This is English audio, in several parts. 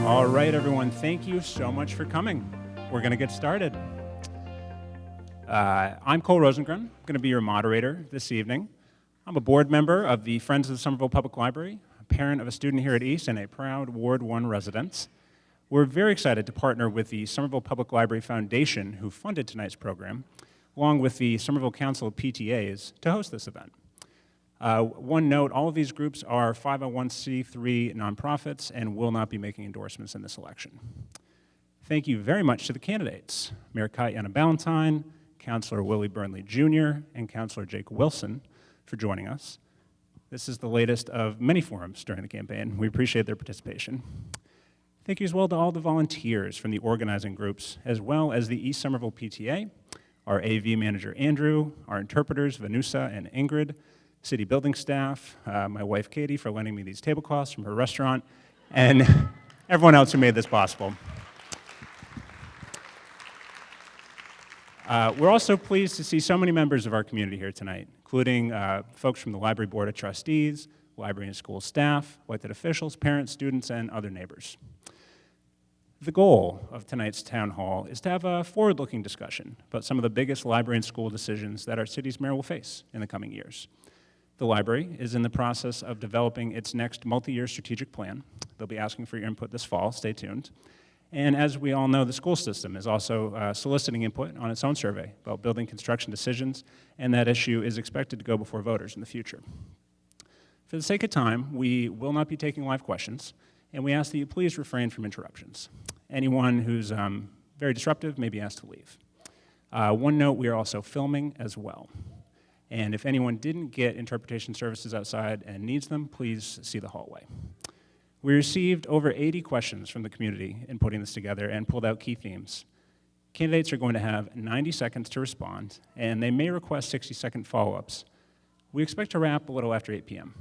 All right, everyone, thank you so much for coming. We're going to get started. I'm Cole Rosengren. I'm going to be your moderator this evening. I'm a board member of the Friends of the Somerville Public Library, a parent of a student here at East, and a proud Ward 1 resident. We're very excited to partner with the Somerville Public Library Foundation, who funded tonight's program, along with the Somerville Council of PTAs, to host this event. One note, all of these groups are 501c3 nonprofits and will not be making endorsements in this election. Thank you very much to the candidates, Mayor Katiana Ballantyne, Councilor Willie Burnley Jr., and Councilor Jake Wilson for joining us. This is the latest of many forums during the campaign. We appreciate their participation. Thank you as well to all the volunteers from the organizing groups, as well as the East Somerville PTA, our AV manager Andrew, our interpreters Vanusa and Ingrid, city building staff, my wife Katie for lending me these tablecloths from her restaurant, and everyone else who made this possible. We're also pleased to see so many members of our community here tonight, including folks from the Library Board of Trustees, library and school staff, elected officials, parents, students, and other neighbors. The goal of tonight's town hall is to have a forward-looking discussion about some of the biggest library and school decisions that our city's mayor will face in the coming years. The library is in the process of developing its next multi-year strategic plan. They'll be asking for your input this fall, stay tuned. And as we all know, the school system is also soliciting input on its own survey about building construction decisions, and that issue is expected to go before voters in the future. For the sake of time, we will not be taking live questions, and we ask that you please refrain from interruptions. Anyone who's very disruptive may be asked to leave. One note, we are also filming as well. And if anyone didn't get interpretation services outside and needs them, please see the hallway. We received over 80 questions from the community in putting this together and pulled out key themes. Candidates are going to have 90 seconds to respond, and they may request 60-second follow-ups. We expect to wrap a little after 8 p.m.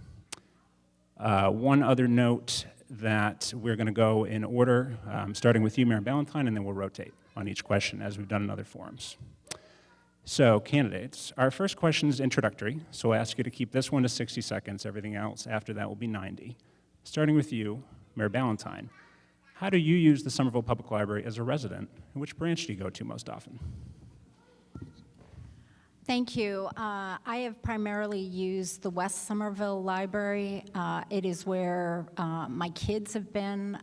One other note that we're going to go in order, starting with you, Mayor Ballantyne, and then we'll rotate on each question as we've done in other forums. So, candidates, our first question is introductory, so I'll ask you to keep this one to 60 seconds. Everything else after that will be 90. Starting with you, Mayor Ballantyne, how do you use the Somerville Public Library as a resident, and which branch do you go to most often? Thank you. I have primarily used the West Somerville Library. It is where my kids have been.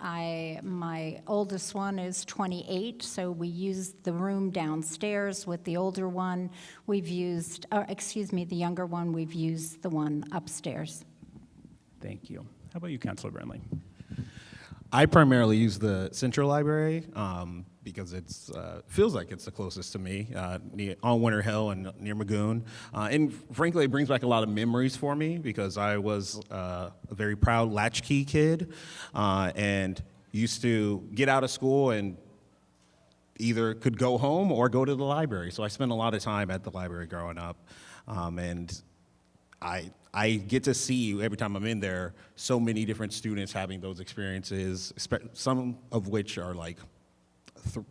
My oldest one is 28, so we use the room downstairs with the older one. We've used, the younger one, we've used the one upstairs. Thank you. How about you, Councilor Burnley? I primarily use the Central Library because it feels like it's the closest to me, on Winter Hill and near Magoon. And frankly, it brings back a lot of memories for me because I was a very proud latchkey kid and used to get out of school and either could go home or go to the library. So I spent a lot of time at the library growing up. And I get to see, every time I'm in there, so many different students having those experiences, some of which are like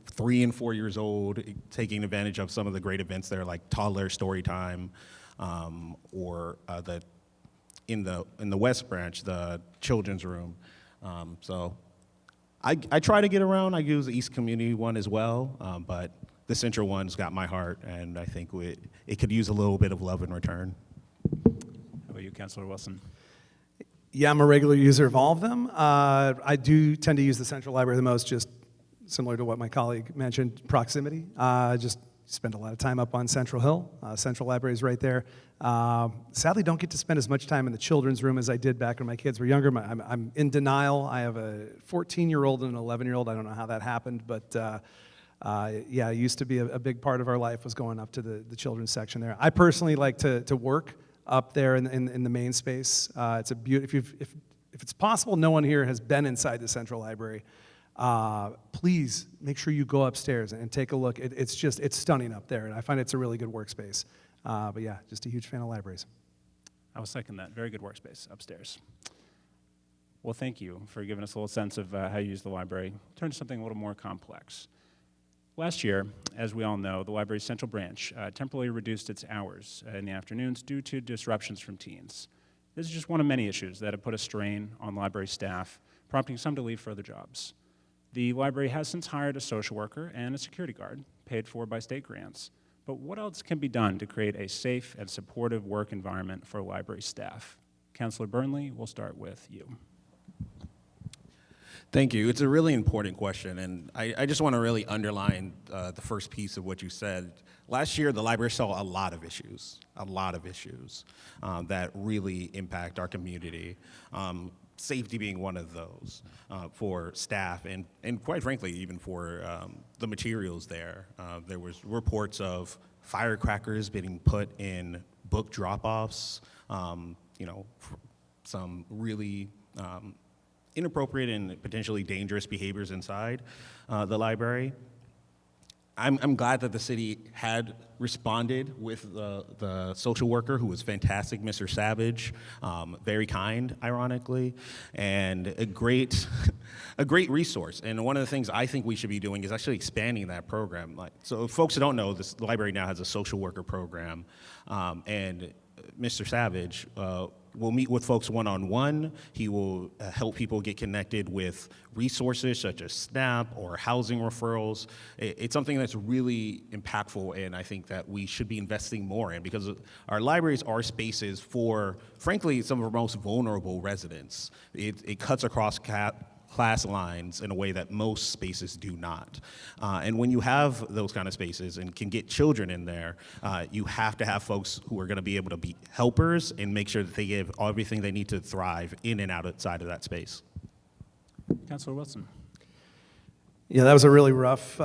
3 and 4 years old, taking advantage of some of the great events there, like toddler story time, or in the West Branch, the children's room. So I try to get around. I use the East Community one as well, but the Central one's got my heart, and I think it could use a little bit of love in return. How about you, Councilor Wilson? Yeah, I'm a regular user of all of them. I do tend to use the Central Library the most, just similar to what my colleague mentioned, proximity. Just spend a lot of time up on Central Hill. Central Library is right there. Sadly, don't get to spend as much time in the children's room as I did back when my kids were younger. I'm in denial. I have a 14-year-old and an 11-year-old. I don't know how that happened, but yeah, it used to be a big part of our life was going up to the children's section there. I personally like to work up there in the main space. It's a if it's possible, no one here has been inside the Central Library. Please make sure you go upstairs and take a look. It's stunning up there, and I find it's a really good workspace. But yeah, just a huge fan of libraries. I will second that. Very good workspace upstairs. Well, thank you for giving us a little sense of how you use the library. Turn to something a little more complex. Last year, as we all know, the library's central branch temporarily reduced its hours in the afternoons due to disruptions from teens. This is just one of many issues that have put a strain on library staff, prompting some to leave for other jobs. The library has since hired a social worker and a security guard, paid for by state grants. But what else can be done to create a safe and supportive work environment for library staff? Councilor Burnley, we'll start with you. Thank you. It's a really important question, and I just want to really underline the first piece of what you said. Last year, the library saw a lot of issues that really impact our community. Safety being one of those for staff and quite frankly, even for the materials there. There was reports of firecrackers being put in book drop-offs, some really inappropriate and potentially dangerous behaviors inside the library. I'm glad that the city had responded with the social worker, who was fantastic, Mr. Savage, very kind, ironically, and a great resource. And one of the things I think we should be doing is actually expanding that program. So folks who don't know, this library now has a social worker program, and Mr. Savage will meet with folks one-on-one. He will help people get connected with resources such as SNAP or housing referrals. It's something that's really impactful, and I think that we should be investing more in, because our libraries are spaces for, frankly, some of our most vulnerable residents. It cuts across class lines in a way that most spaces do not. And when you have those kind of spaces and can get children in there, you have to have folks who are going to be able to be helpers and make sure that they give everything they need to thrive in and outside of that space. Councilor Wilson. Yeah, that was a really rough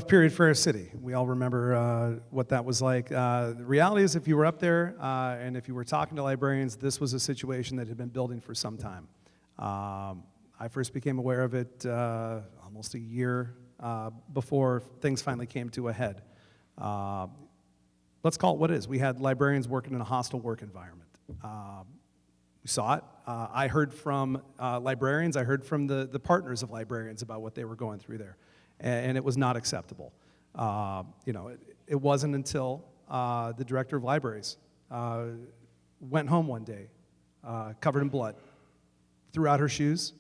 period for our city. We all remember what that was like. The reality is, if you were up there and if you were talking to librarians, this was a situation that had been building for some time. I first became aware of it almost a year before things finally came to a head. Let's call it what it is. We had librarians working in a hostile work environment. We saw it. I heard from librarians. I heard from the partners of librarians about what they were going through there, and it was not acceptable. It wasn't until the director of libraries went home one day, covered in blood, threw out her shoes,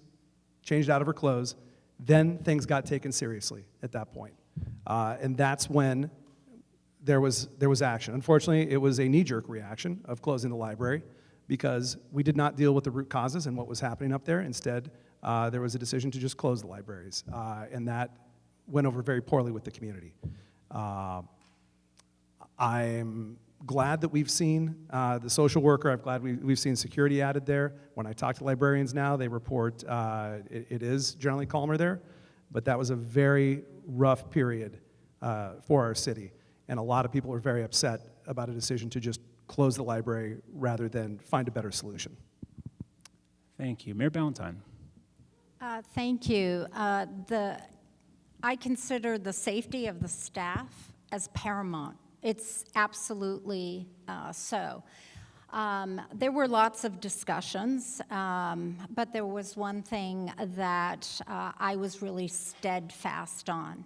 changed out of her clothes, then things got taken seriously at that point. And that's when there was action. Unfortunately, it was a knee-jerk reaction of closing the library, because we did not deal with the root causes and what was happening up there. Instead, there was a decision to just close the libraries, and that went over very poorly with the community. I'm glad that we've seen the social worker. I'm glad we've seen security added there. When I talk to librarians now, they report it is generally calmer there, but that was a very rough period for our city, and a lot of people are very upset about a decision to just close the library rather than find a better solution. Thank you. Mayor Ballantyne. Thank you. I consider the safety of the staff as paramount. It's absolutely so. There were lots of discussions, but there was one thing that I was really steadfast on.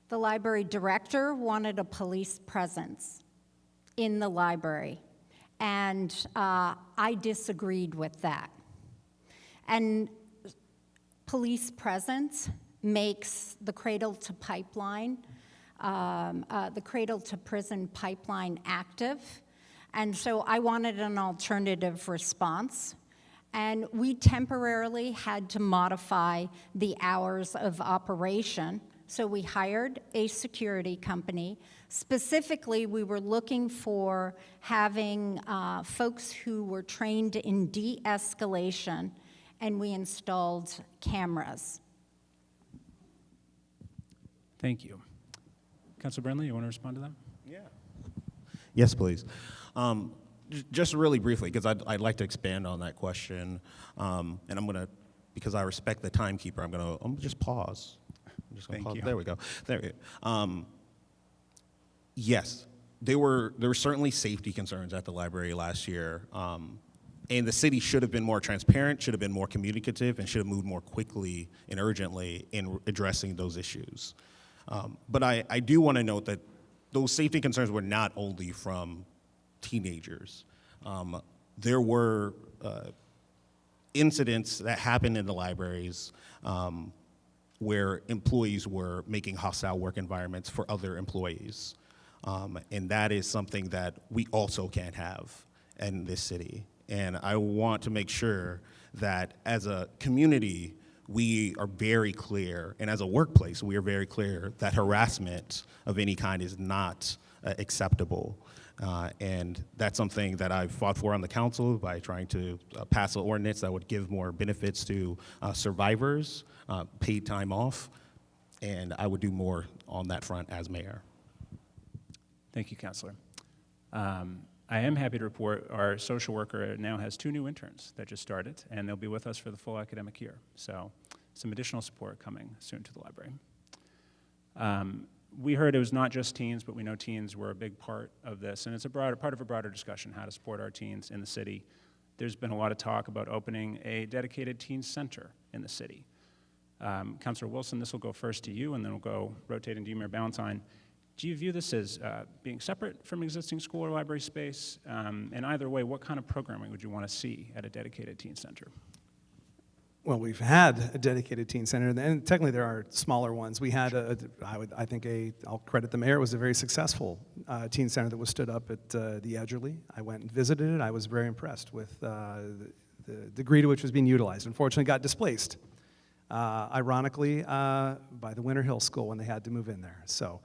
The library director wanted a police presence in the library, and I disagreed with that. And police presence makes the cradle to pipeline, the cradle to prison pipeline active, and so I wanted an alternative response. And we temporarily had to modify the hours of operation, so we hired a security company. Specifically, we were looking for having folks who were trained in de-escalation, and we installed cameras. Thank you. Councilor Burnley, you want to respond to that? Yeah. Yes, please. Just really briefly, because I'd like to expand on that question, and I'm going to, because I respect the timekeeper, I'm going to just pause. I'm just gonna Thank pause. you. There we go. There we go. Yes, there were certainly safety concerns at the library last year, and the city should have been more transparent, should have been more communicative, and should have moved more quickly and urgently in addressing those issues. But I do want to note that those safety concerns were not only from teenagers. There were incidents that happened in the libraries where employees were making hostile work environments for other employees. And that is something that we also can't have in this city. And I want to make sure that as a community, we are very clear, and as a workplace, we are very clear that harassment of any kind is not acceptable. And that's something that I've fought for on the council by trying to pass an ordinance that would give more benefits to survivors, paid time off, and I would do more on that front as mayor. Thank you, Councilor. I am happy to report our social worker now has 2 new interns that just started, and they'll be with us for the full academic year. So some additional support coming soon to the library. We heard it was not just teens, but we know teens were a big part of this, and it's a part of a broader discussion, how to support our teens in the city. There's been a lot of talk about opening a dedicated teen center in the city. Councilor Wilson, this will go first to you, and then we'll go rotating to you, Mayor Ballantyne. Do you view this as being separate from existing school or library space? And either way, what kind of programming would you want to see at a dedicated teen center? Well, we've had a dedicated teen center, and technically there are smaller ones. We had I'll credit the mayor, it was a very successful teen center that was stood up at the Edgerly. I went and visited it. I was very impressed with the degree to which it was being utilized. Unfortunately, it got displaced, ironically, by the Winter Hill School when they had to move in there. So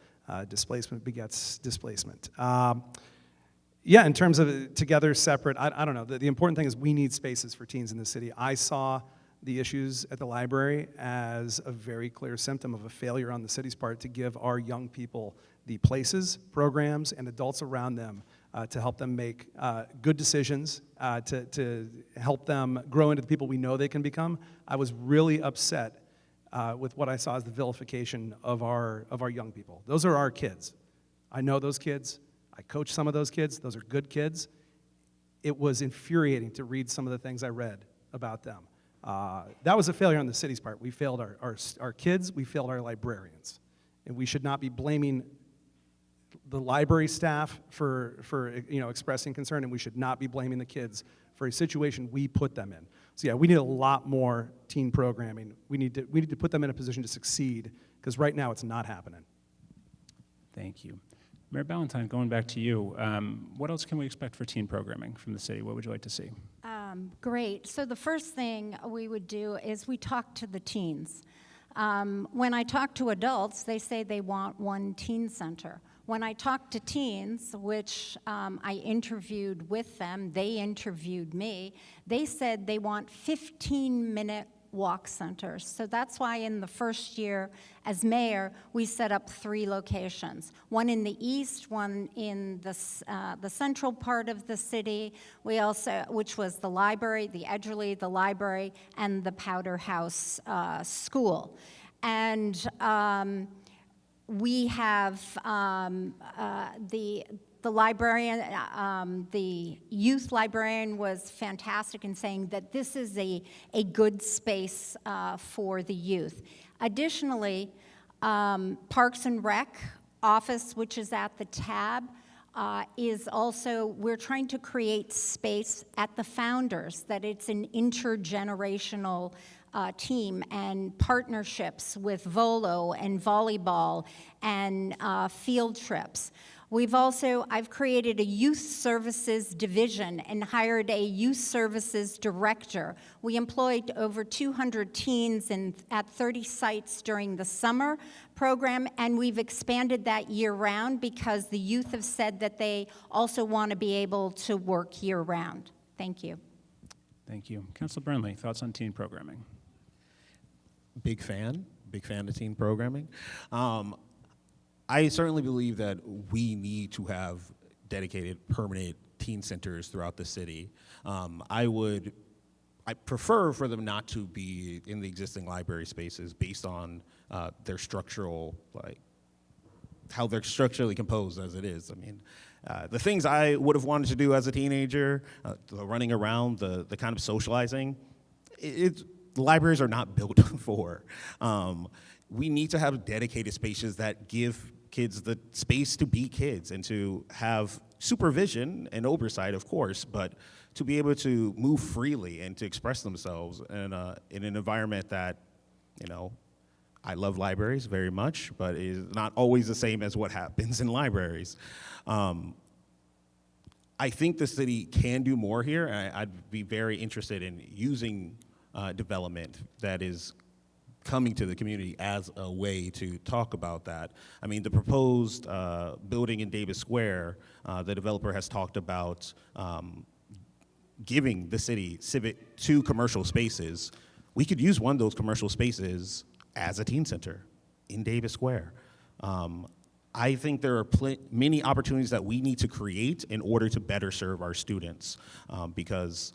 displacement begets displacement. Yeah, in terms of together, separate, I don't know. The important thing is we need spaces for teens in the city. I saw the issues at the library as a very clear symptom of a failure on the city's part to give our young people the places, programs, and adults around them to help them make good decisions, to help them grow into the people we know they can become. I was really upset with what I saw as the vilification of our young people. Those are our kids. I know those kids. I coach some of those kids. Those are good kids. It was infuriating to read some of the things I read about them. That was a failure on the city's part. We failed our kids. We failed our librarians. And we should not be blaming the library staff for expressing concern, and we should not be blaming the kids for a situation we put them in. So yeah, we need a lot more teen programming. We need to put them in a position to succeed, because right now it's not happening. Thank you. Mayor Ballantyne, going back to you, what else can we expect for teen programming from the city? What would you like to see? Great. So the first thing we would do is we talk to the teens. When I talk to adults, they say they want one teen center. When I talk to teens, which I interviewed with them, they interviewed me, they said they want 15-minute walk centers. So that's why in the first year as mayor, we set up 3 locations. One in the east, one in the central part of the city. We also, which was the library, the Edgerly, the library, and the Powder House School. And we have the librarian, the youth librarian was fantastic in saying that this is a good space for the youth. Additionally, Parks and Rec office, which is at the Tab, is also, we're trying to create space at the Founders, that it's an intergenerational team, and partnerships with Volo and volleyball and field trips. I've created a youth services division and hired a youth services director. We employed over 200 teens at 30 sites during the summer program, and we've expanded that year-round because the youth have said that they also want to be able to work year-round. Thank you. Thank you. Councilor Burnley, thoughts on teen programming? Big fan of teen programming. I certainly believe that we need to have dedicated, permanent teen centers throughout the city. I prefer for them not to be in the existing library spaces based on their structural, how they're structurally composed as it is. I mean, the things I would have wanted to do as a teenager, the running around, the kind of socializing, libraries are not built for. We need to have dedicated spaces that give kids the space to be kids and to have supervision and oversight, of course, but to be able to move freely and to express themselves in an environment that, I love libraries very much, but it is not always the same as what happens in libraries. I think the city can do more here, and I'd be very interested in using development that is coming to the community as a way to talk about that. I mean, the proposed building in Davis Square, the developer has talked about giving the city two commercial spaces. We could use one of those commercial spaces as a teen center in Davis Square. I think there are many opportunities that we need to create in order to better serve our students, because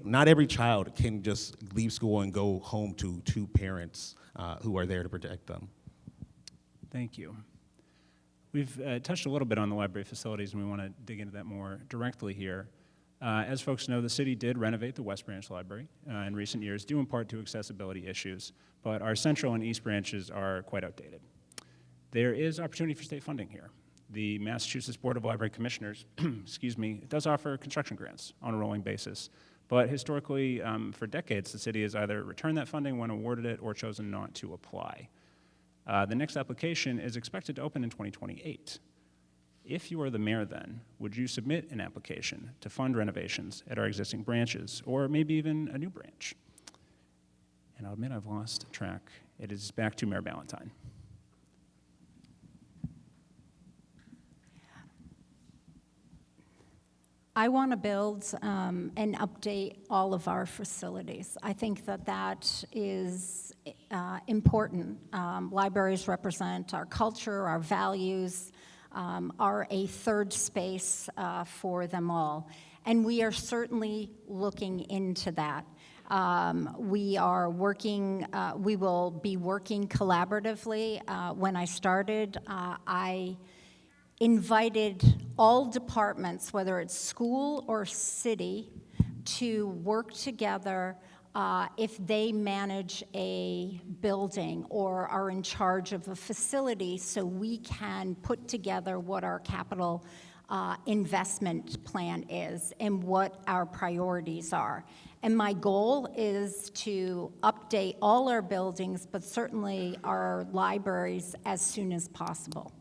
not every child can just leave school and go home to two parents who are there to protect them. Thank you. We've touched a little bit on the library facilities, and we want to dig into that more directly here. As folks know, the city did renovate the West Branch Library in recent years, due in part to accessibility issues, but our Central and East Branches are quite outdated. There is opportunity for state funding here. The Massachusetts Board of Library Commissioners, excuse me, does offer construction grants on a rolling basis, but historically, for decades, the city has either returned that funding when awarded it or chosen not to apply. The next application is expected to open in 2028. If you are the mayor then, would you submit an application to fund renovations at our existing branches, or maybe even a new branch? And I'll admit I've lost track. It is back to Mayor Ballantyne. I want to build and update all of our facilities. I think that is important. Libraries represent our culture, our values, are a third space for them all. And we are certainly looking into that. We will be working collaboratively. When I started, I invited all departments, whether it's school or city, to work together if they manage a building or are in charge of a facility, so we can put together what our capital investment plan is and what our priorities are. And my goal is to update all our buildings, but certainly our libraries, as soon as possible.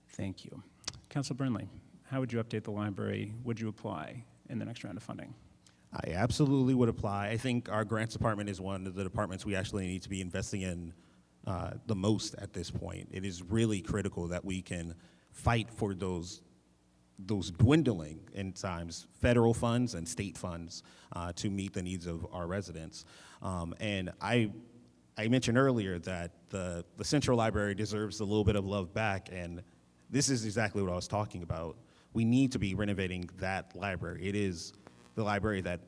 Thank you. Councilor Burnley, how would you update the library? Would you apply in the next round of funding? I absolutely would apply. I think our grants department is one of the departments we actually need to be investing in the most at this point. It is really critical that we can fight for those dwindling, in times, federal funds and state funds to meet the needs of our residents. And I mentioned earlier that the Central Library deserves a little bit of love back, and this is exactly what I was talking about. We need to be renovating that library. It is the library that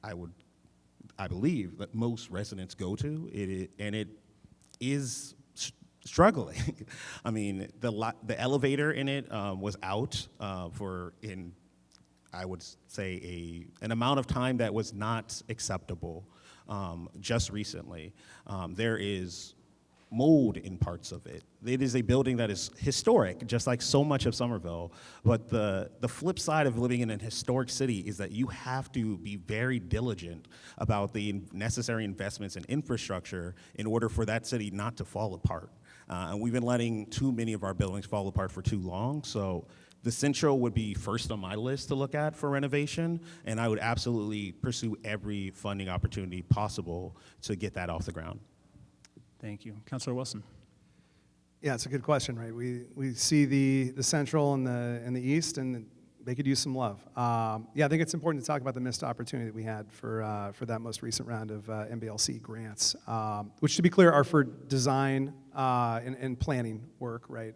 I believe that most residents go to, and it is struggling. I mean, the elevator in it was out I would say an amount of time that was not acceptable just recently. There is mold in parts of it. It is a building that is historic, just like so much of Somerville, but the flip side of living in a historic city is that you have to be very diligent about the necessary investments in infrastructure in order for that city not to fall apart. And we've been letting too many of our buildings fall apart for too long, so the Central would be first on my list to look at for renovation, and I would absolutely pursue every funding opportunity possible to get that off the ground. Thank you. Councilor Wilson. Yeah, it's a good question, right? We see the Central and the East, and they could use some love. Yeah, I think it's important to talk about the missed opportunity that we had for that most recent round of MBLC grants, which, to be clear, are for design and planning work, right?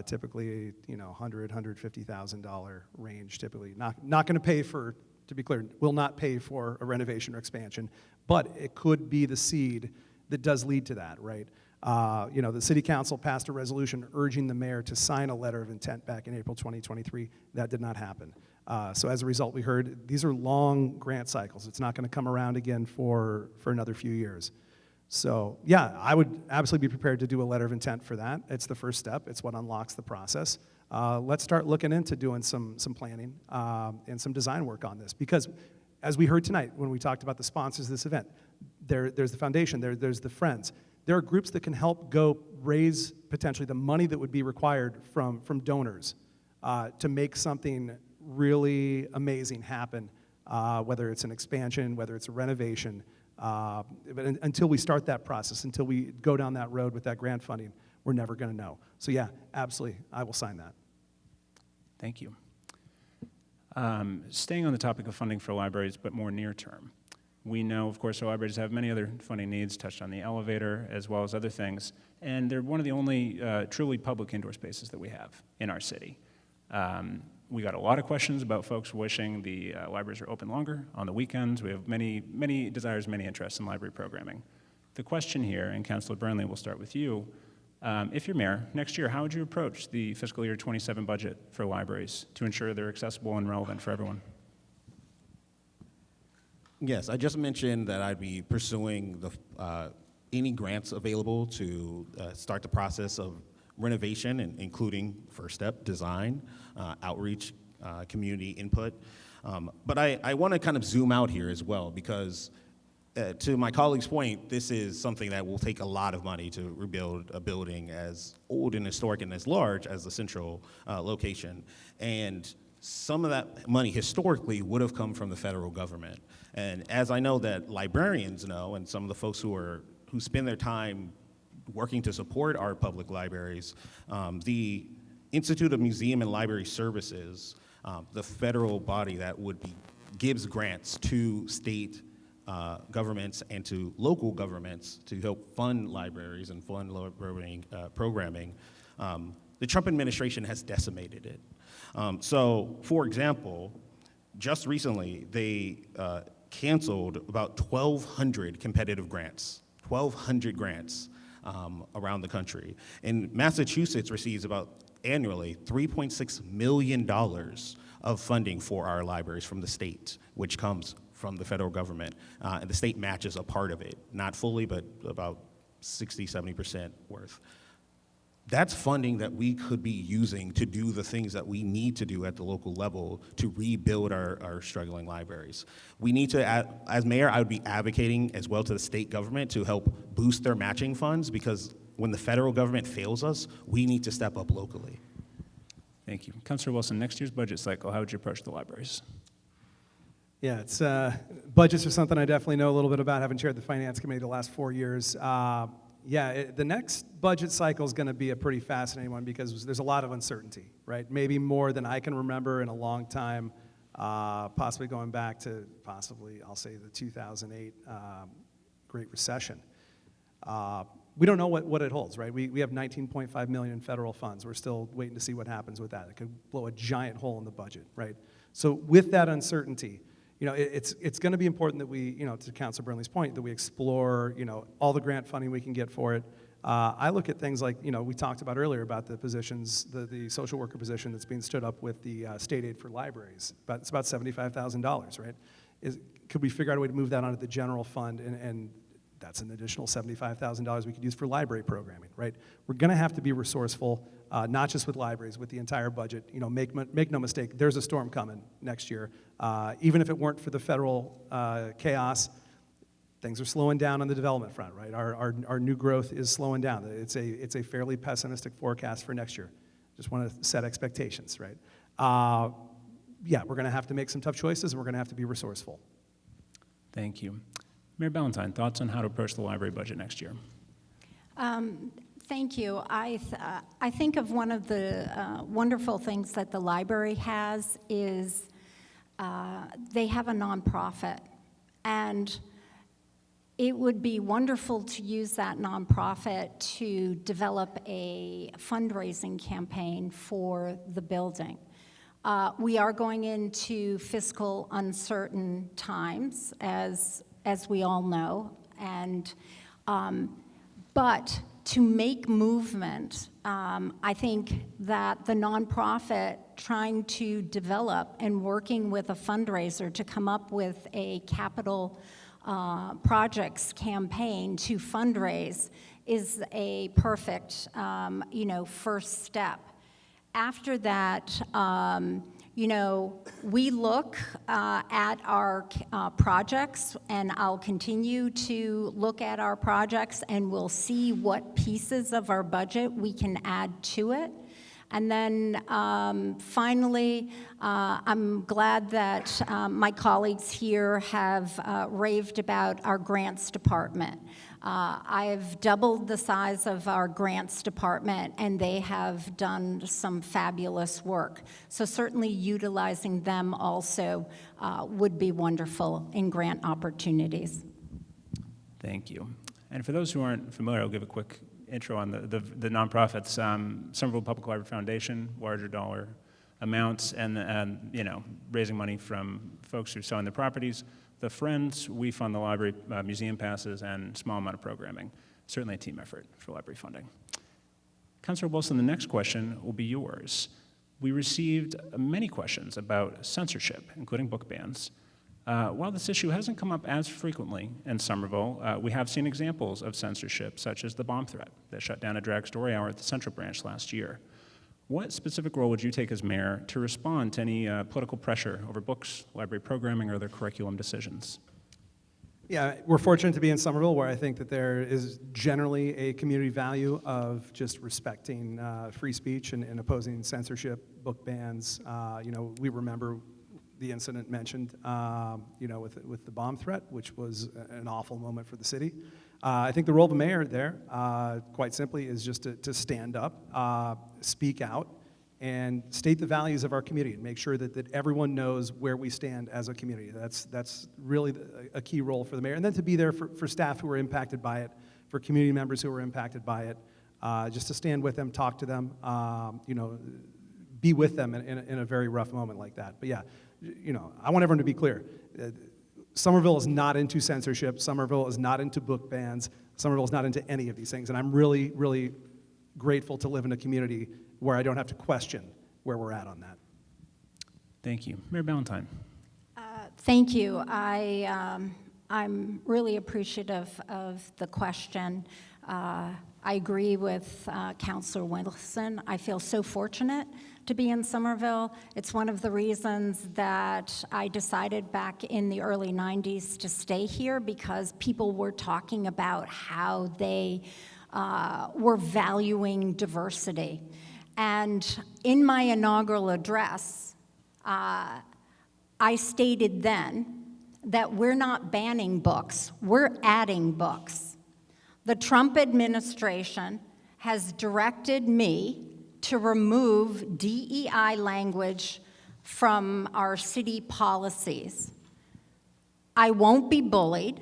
Typically, $100,000, $150,000 range. Typically, not going to pay for. To be clear, will not pay for a renovation or expansion, but it could be the seed that does lead to that, right? The city council passed a resolution urging the mayor to sign a letter of intent back in April 2023. That did not happen. So as a result, we heard these are long grant cycles. It's not going to come around again for another few years. So yeah, I would absolutely be prepared to do a letter of intent for that. It's the first step. It's what unlocks the process. Let's start looking into doing some planning and some design work on this, because as we heard tonight when we talked about the sponsors of this event, There's the foundation, there's the Friends. There are groups that can help go raise potentially the money that would be required from donors to make something really amazing happen, whether it's an expansion, whether it's a renovation. But until we start that process, until we go down that road with that grant funding, we're never going to know. So yeah, absolutely, I will sign that. Thank you. Staying on the topic of funding for libraries, but more near term. We know, of course, our libraries have many other funding needs, touched on the elevator, as well as other things, and they're one of the only truly public indoor spaces that we have in our city. We got a lot of questions about folks wishing the libraries are open longer on the weekends. We have many desires, many interests in library programming. The question here, and Councilor Burnley, we'll start with you. If you're mayor, next year, how would you approach the fiscal year 27 budget for libraries to ensure they're accessible and relevant for everyone? Yes, I just mentioned that I'd be pursuing any grants available to start the process of renovation, including first step, design, outreach, community input. But I want to kind of zoom out here as well, because to my colleague's point, this is something that will take a lot of money to rebuild a building as old and historic and as large as the central location. And some of that money historically would have come from the federal government. And as I know that librarians know, and some of the folks who spend their time working to support our public libraries, the Institute of Museum and Library Services, the federal body that gives grants to state governments and to local governments to help fund libraries and fund library programming, the Trump administration has decimated it. So, for example, just recently, they canceled about 1,200 competitive grants, 1,200 grants around the country. And Massachusetts receives annually $3.6 million of funding for our libraries from the state, which comes from the federal government. And the state matches a part of it, not fully, but about 60–70% worth. That's funding that we could be using to do the things that we need to do at the local level to rebuild our struggling libraries. We need to, as mayor, I would be advocating as well to the state government to help boost their matching funds, because when the federal government fails us, we need to step up locally. Thank you. Councilor Wilson, next year's budget cycle, how would you approach the libraries? Yeah, it's budgets are something I definitely know a little bit about, having chaired the finance committee the last 4 years. The next budget cycle is going to be a pretty fascinating one because there's a lot of uncertainty, right? Maybe more than I can remember in a long time, possibly going back to I'll say the 2008 Great Recession. We don't know what it holds, right? We have $19.5 million in federal funds. We're still waiting to see what happens with that. It could blow a giant hole in the budget, right? So with that uncertainty, it's going to be important that we, to Councilor Burnley's point, that we explore, all the grant funding we can get for it. I look at things like, we talked about earlier about the positions, the social worker position that's being stood up with the state aid for libraries. It's about $75,000, right? Could we figure out a way to move that onto the general fund, and that's an additional $75,000 we could use for library programming, right? We're going to have to be resourceful, not just with libraries, with the entire budget. Make no mistake, there's a storm coming next year. Even if it weren't for the federal chaos, things are slowing down on the development front, right? Our new growth is slowing down. It's a fairly pessimistic forecast for next year. Just want to set expectations, right? We're going to have to make some tough choices, and we're going to have to be resourceful. Thank you. Mayor Ballantyne, thoughts on how to approach the library budget next year? Thank you. I think of one of the wonderful things that the library has is they have a nonprofit, and it would be wonderful to use that nonprofit to develop a fundraising campaign for the building. We are going into fiscal uncertain times, as we all know, and but to make movement, I think that the nonprofit trying to develop and working with a fundraiser to come up with a capital projects campaign to fundraise is a perfect, first step. After that, You know, we look at our projects, and I'll continue to look at our projects, and we'll see what pieces of our budget we can add to it. And then finally, I'm glad that my colleagues here have raved about our grants department. I've doubled the size of our grants department, and they have done some fabulous work. So certainly utilizing them also would be wonderful in grant opportunities. Thank you. And for those who aren't familiar, I'll give a quick intro on the nonprofits. Somerville Public Library Foundation, larger dollar amounts, and you know, raising money from folks who are selling their properties. The Friends, we fund the library museum passes and small amount of programming. Certainly a team effort for library funding. Councilor Wilson, the next question will be yours. We received many questions about censorship, including book bans. While this issue hasn't come up as frequently in Somerville, we have seen examples of censorship, such as the bomb threat that shut down a drag story hour at the Central Branch last year. What specific role would you take as mayor to respond to any political pressure over books, library programming, or other curriculum decisions? Yeah, we're fortunate to be in Somerville, where I think that there is generally a community value of just respecting free speech and opposing censorship, book bans. You know, we remember the incident mentioned, you know, with the bomb threat, which was an awful moment for the city. I think the role of the mayor there, quite simply, is just to stand up, speak out, and state the values of our community and make sure that everyone knows where we stand as a community. That's really a key role for the mayor. And then to be there for staff who are impacted by it, for community members who are impacted by it, just to stand with them, talk to them, you know, be with them in a very rough moment like that. But yeah, you know, I want everyone to be clear. Somerville is not into censorship. Somerville is not into book bans. Somerville is not into any of these things. And I'm really, really grateful to live in a community where I don't have to question where we're at on that. Thank you. Mayor Ballantyne. Thank you. I'm really appreciative of the question. I agree with Councilor Wilson. I feel so fortunate to be in Somerville. It's one of the reasons that I decided back in the early 90s to stay here, because people were talking about how they were valuing diversity. And in my inaugural address, I stated then that we're not banning books, we're adding books. The Trump administration has directed me to remove DEI language from our city policies. I won't be bullied.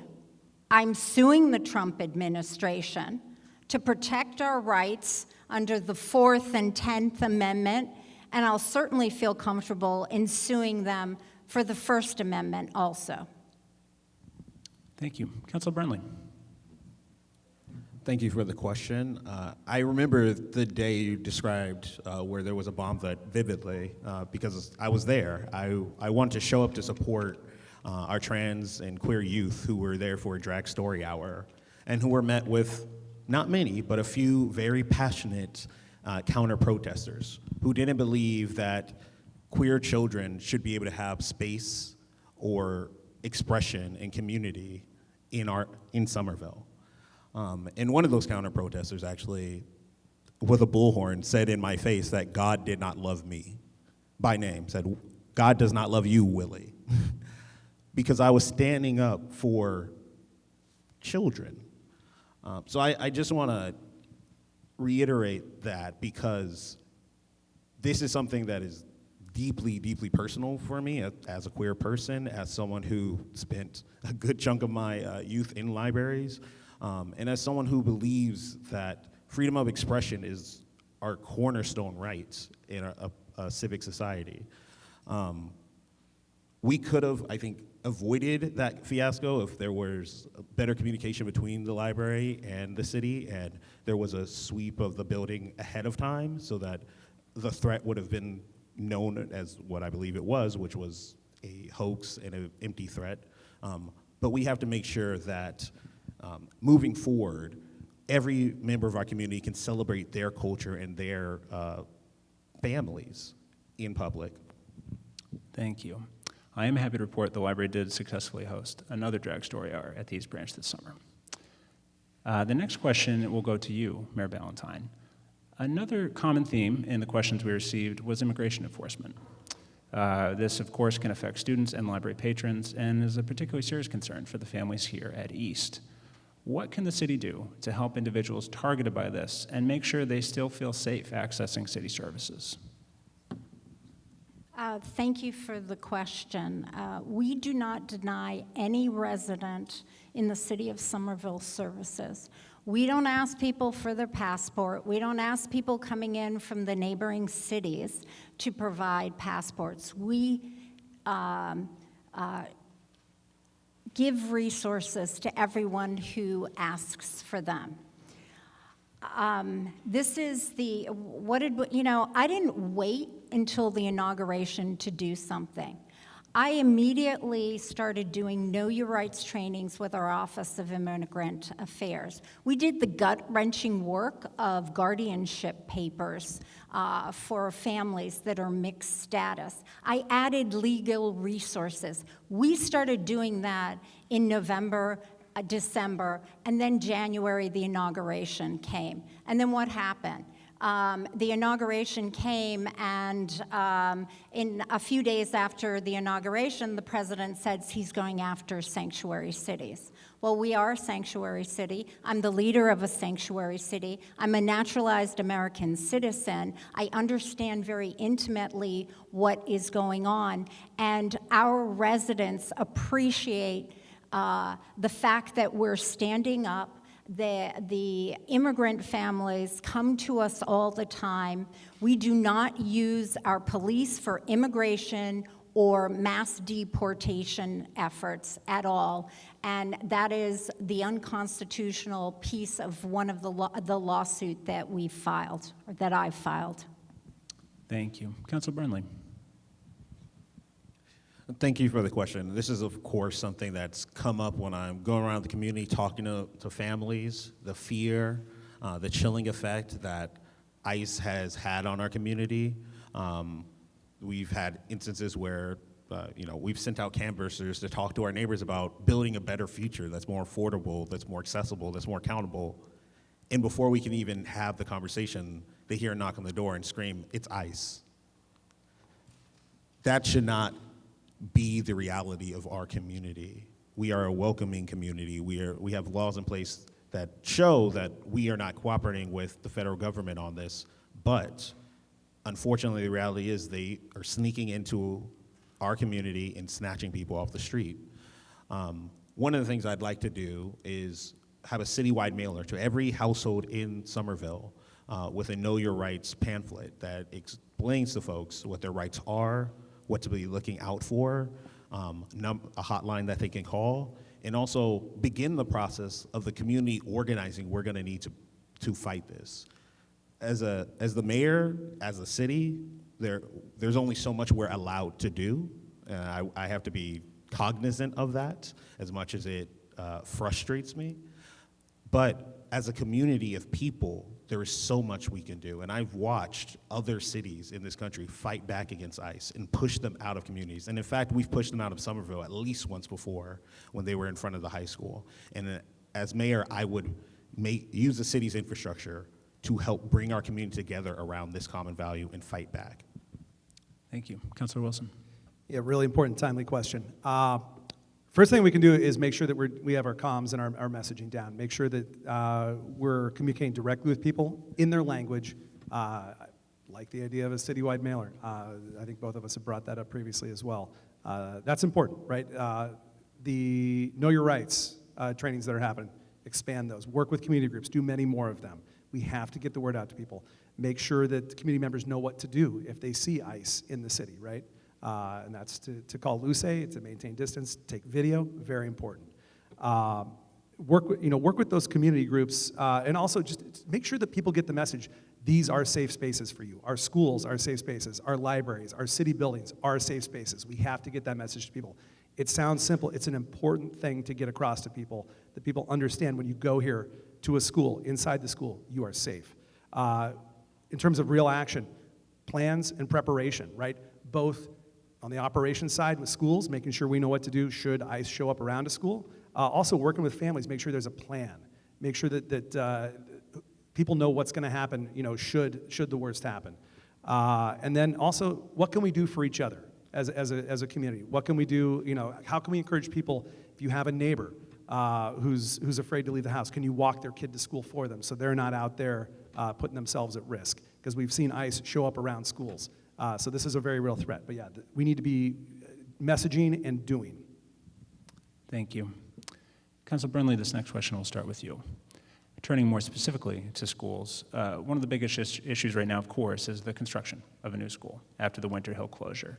I'm suing the Trump administration to protect our rights under the 4th and 10th Amendment, and I'll certainly feel comfortable in suing them for the First Amendment also. Thank you. Councilor Brenly. Thank you for the question. I remember the day you described where there was a bomb threat vividly because I was there. I wanted to show up to support our trans and queer youth who were there for a drag story hour and who were met with not many, but a few very passionate counter-protesters who didn't believe that queer children should be able to have space or expression and community in Somerville. And one of those counter-protesters actually, with a bullhorn, said in my face that God did not love me by name, said, God does not love you, Willie, because I was standing up for children. So I just want to reiterate that because this is something that is deeply, deeply personal for me as a queer person, as someone who spent a good chunk of my youth in libraries, and as someone who believes that freedom of expression is our cornerstone rights in a civic society. We could have, I think, avoided that fiasco if there was better communication between the library and the city, and there was a sweep of the building ahead of time so that the threat would have been known as what I believe it was, which was a hoax and an empty threat. But we have to make sure that moving forward, every member of our community can celebrate their culture and their families in public. Thank you. I am happy to report the library did successfully host another Drag Story Hour at the East Branch this summer. The next question will go to you, Mayor Ballantyne. Another common theme in the questions we received was immigration enforcement. This, of course, can affect students and library patrons and is a particularly serious concern for the families here at East. What can the city do to help individuals targeted by this and make sure they still feel safe accessing city services? Thank you for the question. We do not deny any resident in the city of Somerville services. We don't ask people for their passport. We don't ask people coming in from the neighboring cities to provide passports. We give resources to everyone who asks for them. This is the, I didn't wait until the inauguration to do something. I immediately started doing Know Your Rights trainings with our Office of Immigrant Affairs. We did the gut-wrenching work of guardianship papers for families that are mixed status. I added legal resources. We started doing that in November, December, and then January, the inauguration came. And then what happened? The inauguration came, and in a few days after the inauguration, the president said he's going after sanctuary cities. Well, we are a sanctuary city. I'm the leader of a sanctuary city. I'm a naturalized American citizen. I understand very intimately what is going on, and our residents appreciate the fact that we're standing up. The immigrant families come to us all the time. We do not use our police for immigration or mass deportation efforts at all, and that is the unconstitutional piece of one of the lawsuit that we filed, or that I filed. Thank you. Councilor Burnley. Thank you for the question. This is, of course, something that's come up when I'm going around the community talking to families, the fear, the chilling effect that ICE has had on our community. We've had instances where, we've sent out canvassers to talk to our neighbors about building a better future that's more affordable, that's more accessible, that's more accountable. And before we can even have the conversation, they hear a knock on the door and scream, "It's ICE." That should not be the reality of our community. We are a welcoming community. We have laws in place that show that we are not cooperating with the federal government on this, but unfortunately the reality is they are sneaking into our community and snatching people off the street. One of the things I'd like to do is have a citywide mailer to every household in Somerville with a Know Your Rights pamphlet that explains to folks what their rights are, what to be looking out for, a hotline that they can call, and also begin the process of the community organizing we're gonna need to fight this. As the mayor, as a city, there's only so much we're allowed to do. I have to be cognizant of that as much as it frustrates me. But as a community of people, there is so much we can do. And I've watched other cities in this country fight back against ICE and push them out of communities. And in fact, we've pushed them out of Somerville at least once before when they were in front of the high school. And as mayor, I would use the city's infrastructure to help bring our community together around this common value and fight back. Thank you. Councilor Wilson. Yeah, really important, timely question. First thing we can do is make sure that we have our comms and our messaging down. Make sure that we're communicating directly with people in their language. I like the idea of a citywide mailer. I think both of us have brought that up previously as well. That's important, right? The Know Your Rights trainings that are happening, expand those. Work with community groups, do many more of them. We have to get the word out to people. Make sure that community members know what to do if they see ICE in the city, right? And that's to call Luce, to maintain distance, take video, very important. Work with those community groups, and also just make sure that people get the message. These are safe spaces for you. Our schools are safe spaces. Our libraries, our city buildings are safe spaces. We have to get that message to people. It sounds simple. It's an important thing to get across to people, that people understand when you go here to a school, inside the school, you are safe. In terms of real action, plans and preparation, right? Both on the operations side with schools, making sure we know what to do should ICE show up around a school. Also working with families, make sure there's a plan. Make sure that people know what's going to happen, should the worst happen. And then also, what can we do for each other as a community? What can we do, how can we encourage people, if you have a neighbor who's afraid to leave the house, can you walk their kid to school for them so they're not out there putting themselves at risk? Because we've seen ICE show up around schools. So this is a very real threat. But yeah, we need to be messaging and doing. Thank you. Councilor Brindley, this next question will start with you. Turning more specifically to schools, one of the biggest issues right now, of course, is the construction of a new school after the Winter Hill closure.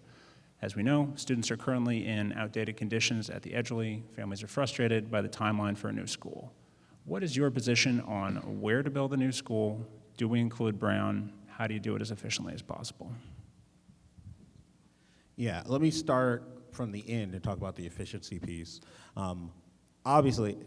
As we know, students are currently in outdated conditions at the Edgeley. Families are frustrated by the timeline for a new school. What is your position on where to build a new school? Do we include Brown? How do you do it as efficiently as possible? Yeah, let me start from the end and talk about the efficiency piece. Obviously,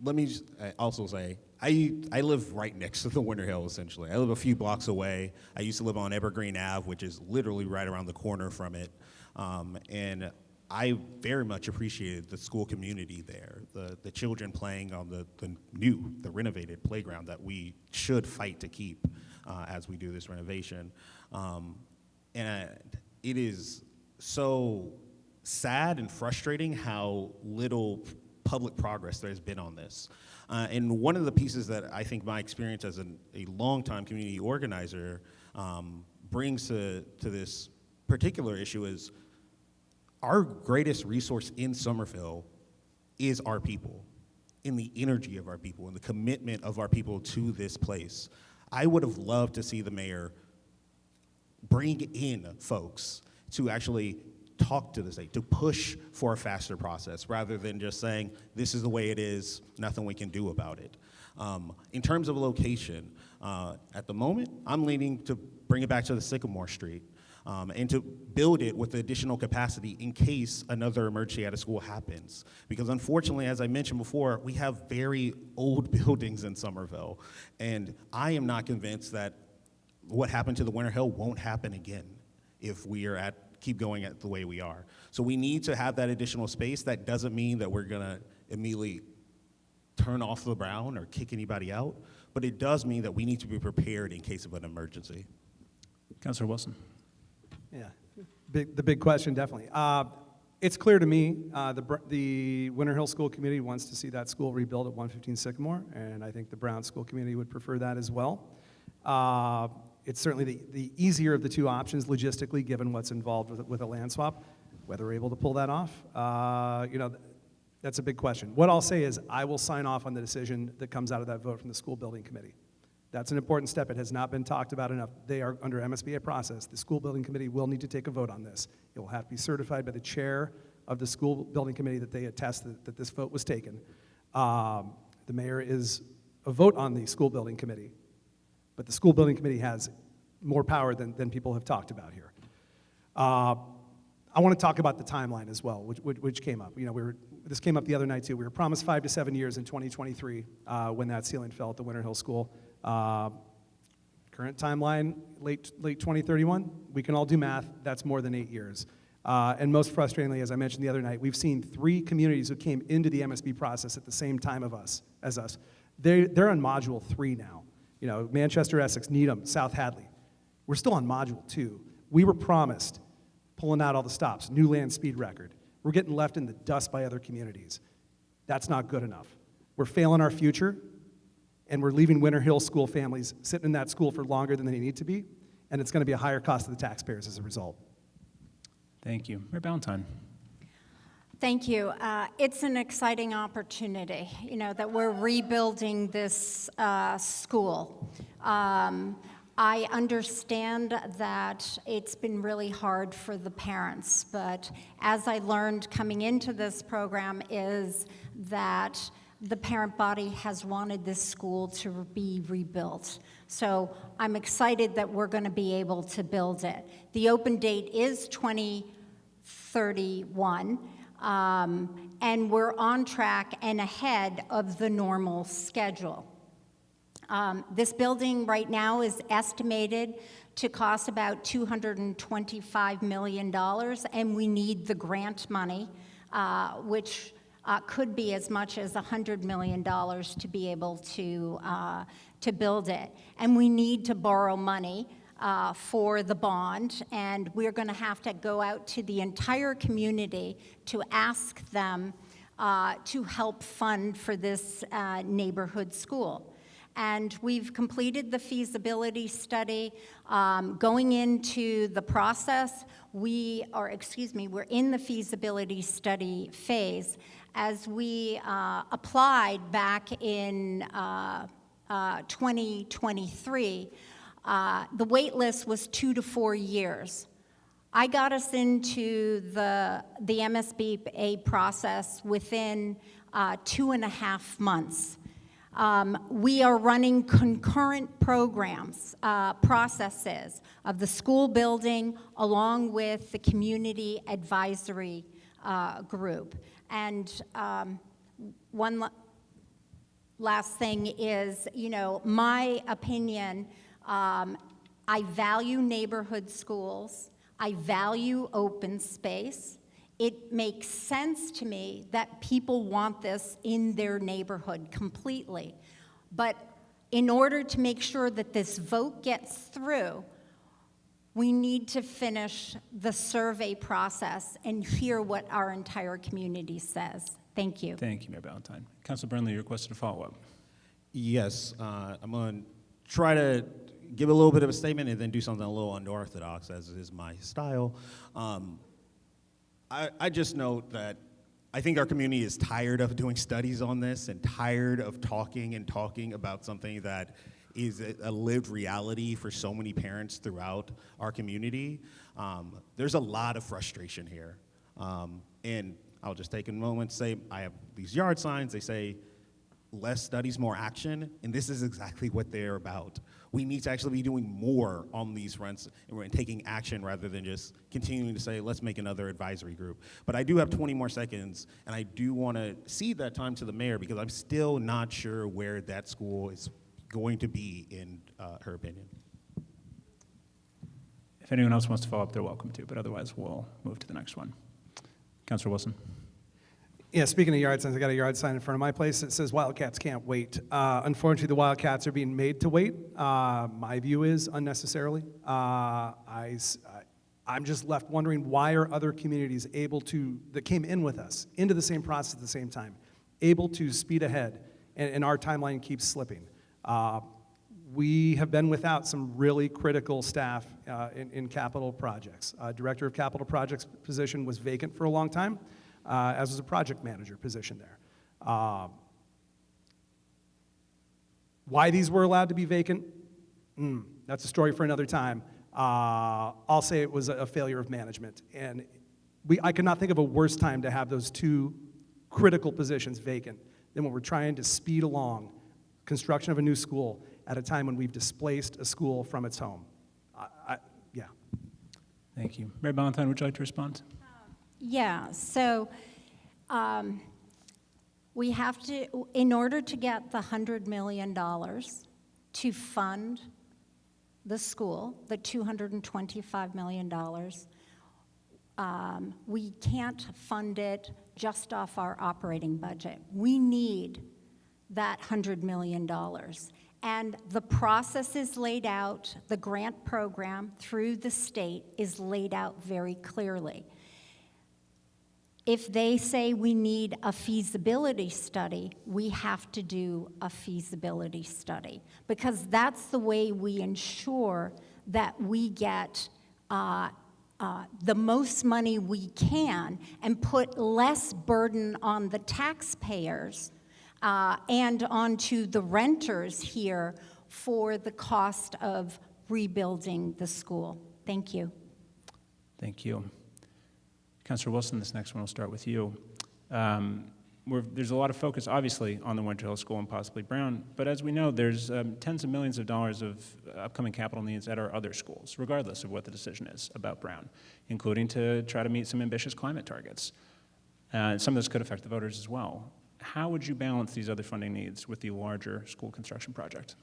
let me just also say, I live right next to the Winter Hill, essentially. I live a few blocks away. I used to live on Evergreen Ave, which is literally right around the corner from it. And I very much appreciated the school community there, the children playing on the renovated playground that we should fight to keep as we do this renovation. And it is so sad and frustrating how little public progress there's been on this. And one of the pieces that I think my experience as a longtime community organizer brings to this particular issue is our greatest resource in Somerville is our people, in the energy of our people, and the commitment of our people to this place. I would have loved to see the mayor bring in folks to actually talk to the state, to push for a faster process, rather than just saying, this is the way it is, nothing we can do about it. In terms of location, at the moment, I'm leaning to bring it back to the Sycamore Street and to build it with additional capacity in case another emergency at a school happens. Because unfortunately, as I mentioned before, we have very old buildings in Somerville, and I am not convinced that what happened to the Winter Hill won't happen again if we are keep going at the way we are. So we need to have that additional space. That doesn't mean that we're gonna immediately turn off the Brown or kick anybody out, but it does mean that we need to be prepared in case of an emergency. Councilor Wilson. Yeah, the big question, definitely. It's clear to me the Winter Hill School Committee wants to see that school rebuilt at 115 Sycamore, and I think the Brown School Committee would prefer that as well. It's certainly the easier of the two options logistically, given what's involved with a land swap. Whether we're able to pull that off, that's a big question. What I'll say is I will sign off on the decision that comes out of that vote from the school building committee. That's an important step. It has not been talked about enough. They are under MSBA process. The school building committee will need to take a vote on this. It will have to be certified by the chair of the school building committee that they attest that this vote was taken. The mayor is a vote on the school building committee. But the school building committee has more power than people have talked about here. I want to talk about the timeline as well, which came up. This came up the other night too. We were promised 5 to 7 years in 2023 when that ceiling fell at the Winter Hill School. Current timeline, late 2031. We can all do math. That's more than 8 years. And most frustratingly, as I mentioned the other night, we've seen 3 communities who came into the MSB process at the same time as us. They're on Module 3 now. Manchester, Essex, Needham, South Hadley. We're still on Module 2. We were promised pulling out all the stops, new land speed record. We're getting left in the dust by other communities. That's not good enough. We're failing our future, and we're leaving Winter Hill school families sitting in that school for longer than they need to be, and it's going to be a higher cost to the taxpayers as a result. Thank you. Mayor Ballantyne. Thank you. It's an exciting opportunity, that we're rebuilding this school. I understand that it's been really hard for the parents, but as I learned coming into this program is that the parent body has wanted this school to be rebuilt. So I'm excited that we're going to be able to build it. The open date is 2031. And we're on track and ahead of the normal schedule. This building right now is estimated to cost about $225 million, and we need the grant money, which could be as much as $100 million to be able to build it. And we need to borrow money for the bond, and we're going to have to go out to the entire community to ask them to help fund for this neighborhood school. And we've completed the feasibility study. Going into the process, we're in the feasibility study phase. As we applied back in 2023, the wait list was 2 to 4 years. I got us into the MSBA process within 2.5 months. We are running concurrent programs, processes of the school building along with the community advisory group. And one last thing is, my opinion, I value neighborhood schools. I value open space. It makes sense to me that people want this in their neighborhood completely. But in order to make sure that this vote gets through, we need to finish the survey process and hear what our entire community says. Thank you. Thank you, Mayor Ballantyne. Councilor Burnley, you requested a follow-up. Yes, I'm going to try to give a little bit of a statement and then do something a little unorthodox, as is my style. I just note that I think our community is tired of doing studies on this and tired of talking about something that is a lived reality for so many parents throughout our community. There's a lot of frustration here. And I'll just take a moment to say, I have these yard signs, they say, less studies, more action, and this is exactly what they're about. We need to actually be doing more on these fronts and taking action rather than just continuing to say, let's make another advisory group. But I do have 20 more seconds, and I do want to cede that time to the mayor because I'm still not sure where that school is going to be in her opinion. If anyone else wants to follow up, they're welcome to, but otherwise we'll move to the next one. Councilor Wilson. Yeah, speaking of yard signs, I got a yard sign in front of my place that says Wildcats can't wait. Unfortunately, the Wildcats are being made to wait. My view is unnecessarily. I'm just left wondering, why are other communities able to, that came in with us, into the same process at the same time, able to speed ahead, and our timeline keeps slipping. We have been without some really critical staff in capital projects. Director of capital projects position was vacant for a long time, as was a project manager position there. Why these were allowed to be vacant? That's a story for another time. I'll say it was a failure of management. And I could not think of a worse time to have those two critical positions vacant than when we're trying to speed along construction of a new school at a time when we've displaced a school from its home. Yeah. Thank you. Mayor Ballantyne, would you like to respond? Yeah, so we have to, in order to get the $100 million to fund the school, the $225 million, we can't fund it just off our operating budget. We need that $100 million. And the process is laid out, the grant program through the state is laid out very clearly. If they say we need a feasibility study, we have to do a feasibility study, because that's the way we ensure that we get the most money we can and put less burden on the taxpayers and onto the renters here for the cost of rebuilding the school. Thank you. Thank you. Councilor Wilson, this next one will start with you. There's a lot of focus, obviously, on the Winter Hill School and possibly Brown, but as we know, there's tens of millions of dollars of upcoming capital needs at our other schools, regardless of what the decision is about Brown, including to try to meet some ambitious climate targets. Some of this could affect the voters as well. How would you balance these other funding needs with the larger school construction project?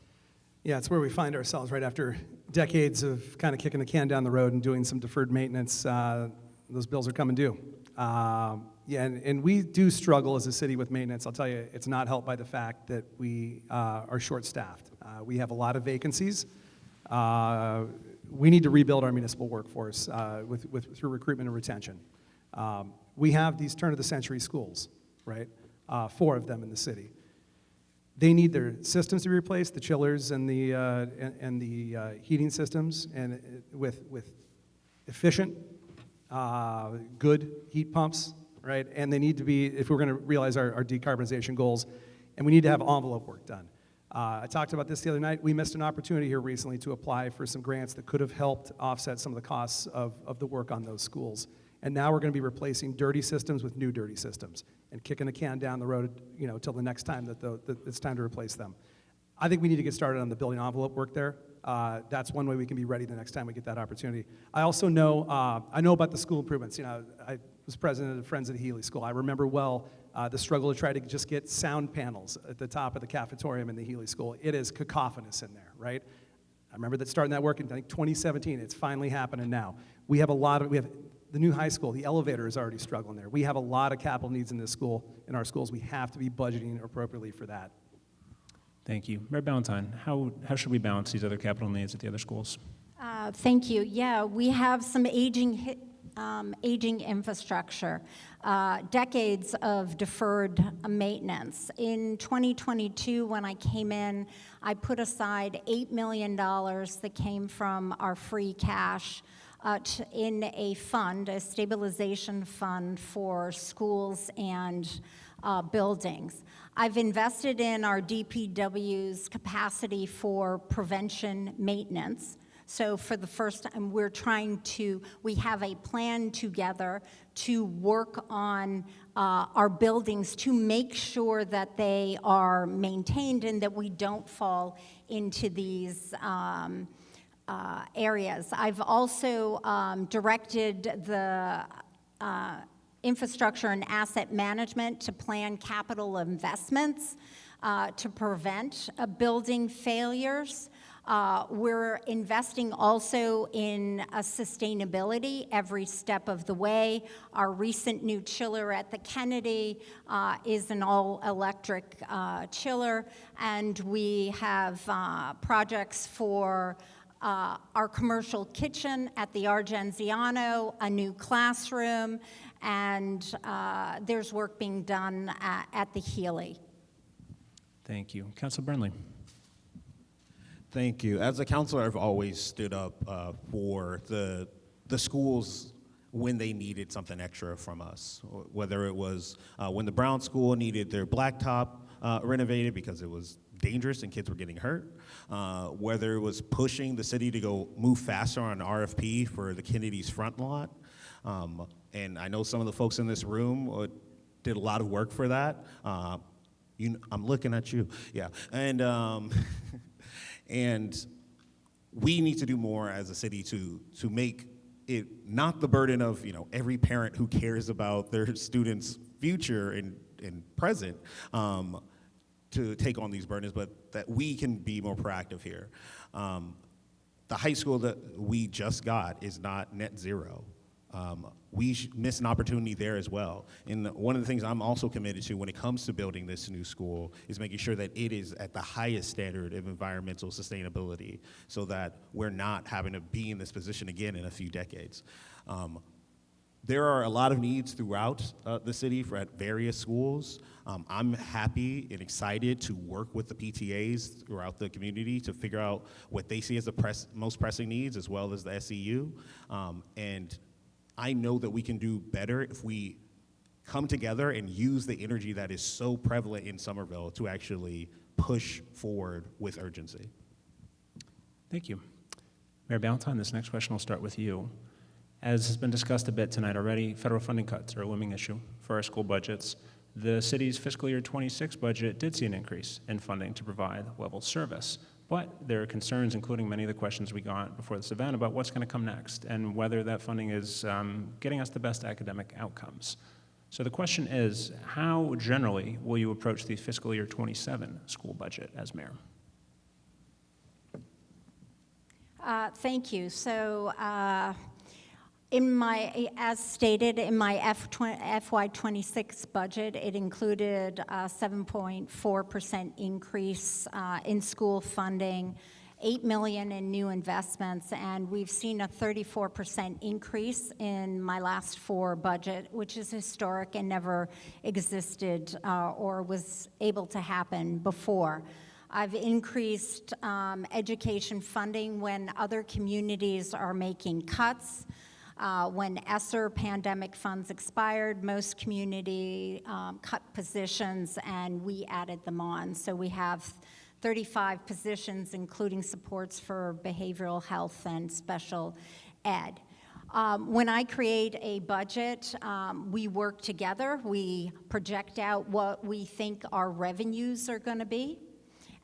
Yeah, it's where we find ourselves right after decades of kind of kicking the can down the road and doing some deferred maintenance. Those bills are coming due. Yeah, and we do struggle as a city with maintenance. I'll tell you, it's not helped by the fact that we are short-staffed. We have a lot of vacancies. We need to rebuild our municipal workforce through recruitment and retention. We have these turn-of-the-century schools, right? 4 of them in the city. They need their systems to be replaced, the chillers and the heating systems, and with efficient, good heat pumps, right? And they need to be, if we're going to realize our decarbonization goals, and we need to have envelope work done. I talked about this the other night. We missed an opportunity here recently to apply for some grants that could have helped offset some of the costs of the work on those schools. And now we're going to be replacing dirty systems with new dirty systems and kicking the can down the road, till the next time that it's time to replace them. I think we need to get started on the building envelope work there. That's one way we can be ready the next time we get that opportunity. I also know, I know about the school improvements. I was president of the Friends of the Healy School. I remember well the struggle to try to just get sound panels at the top of the cafetorium in the Healy School. It is cacophonous in there, right? I remember that starting that work in, I think, 2017. It's finally happening now. We have the new high school, the elevator is already struggling there. We have a lot of capital needs in this school, in our schools. We have to be budgeting appropriately for that. Thank you. Mayor Ballantyne, how should we balance these other capital needs at the other schools? Thank you. Yeah, we have some aging infrastructure, decades of deferred maintenance. In 2022, when I came in, I put aside $8 million that came from our free cash in a fund, a stabilization fund for schools and buildings. I've invested in our DPW's capacity for prevention maintenance. So for the first time, we have a plan together to work on our buildings to make sure that they are maintained and that we don't fall into these areas. I've also directed the infrastructure and asset management to plan capital investments to prevent building failures. We're investing also in sustainability every step of the way. Our recent new chiller at the Kennedy is an all-electric chiller, and we have projects for our commercial kitchen at the Argenziano, a new classroom, and there's work being done at the Healy. Thank you. Councilor Burnley. Thank you. As a counselor, I've always stood up for the schools when they needed something extra from us, whether it was when the Brown School needed their blacktop renovated because it was dangerous and kids were getting hurt, whether it was pushing the city to go move faster on an RFP for the Kennedy's front lot. And I know some of the folks in this room did a lot of work for that. I'm looking at you, yeah. And and we need to do more as a city to make it not the burden of every parent who cares about their students' future and present to take on these burdens, but that we can be more proactive here. The high school that we just got is not net zero. We missed an opportunity there as well. And one of the things I'm also committed to when it comes to building this new school is making sure that it is at the highest standard of environmental sustainability so that we're not having to be in this position again in a few decades. There are a lot of needs throughout the city at various schools. I'm happy and excited to work with the PTAs throughout the community to figure out what they see as the most pressing needs, as well as the SEU. And I know that we can do better if we come together and use the energy that is so prevalent in Somerville to actually push forward with urgency. Thank you. Mayor Ballantyne, this next question will start with you. As has been discussed a bit tonight already, federal funding cuts are a looming issue for our school budgets. The city's fiscal year 26 budget did see an increase in funding to provide level service, but there are concerns, including many of the questions we got before this event, about what's going to come next and whether that funding is getting us the best academic outcomes. So the question is, how generally will you approach the fiscal year 27 school budget as mayor? Thank you. So, as stated in my FY26 budget, it included a 7.4% increase in school funding, $8 million in new investments, and we've seen a 34% increase in my last 4 budget, which is historic and never existed or was able to happen before. I've increased education funding when other communities are making cuts. When ESSER pandemic funds expired, most community cut positions, and we added them on. So we have 35 positions, including supports for behavioral health and special ed. When I create a budget, we work together. We project out what we think our revenues are going to be,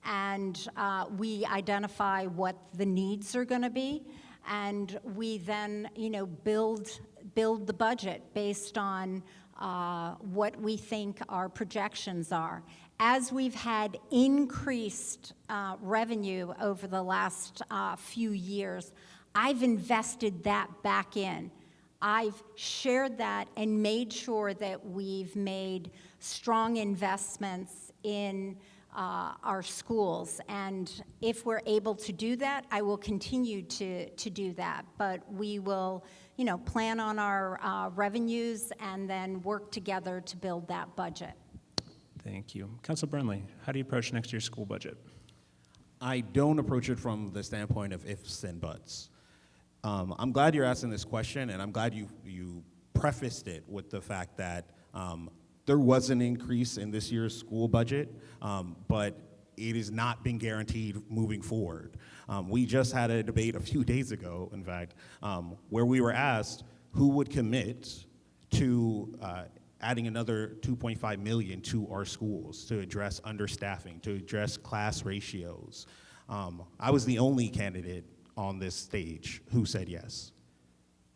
and we identify what the needs are going to be. And we then, build the budget based on what we think our projections are. As we've had increased revenue over the last few years, I've invested that back in. I've shared that and made sure that we've made strong investments in our schools, and if we're able to do that, I will continue to do that. But we will, plan on our revenues and then work together to build that budget. Thank you. Councilor Burnley, how do you approach next year's school budget? I don't approach it from the standpoint of ifs and buts. I'm glad you're asking this question, and I'm glad you prefaced it with the fact that there was an increase in this year's school budget, but it has not been guaranteed moving forward. We just had a debate a few days ago, in fact, where we were asked who would commit to adding another $2.5 million to our schools to address understaffing, to address class ratios. I was the only candidate on this stage who said yes.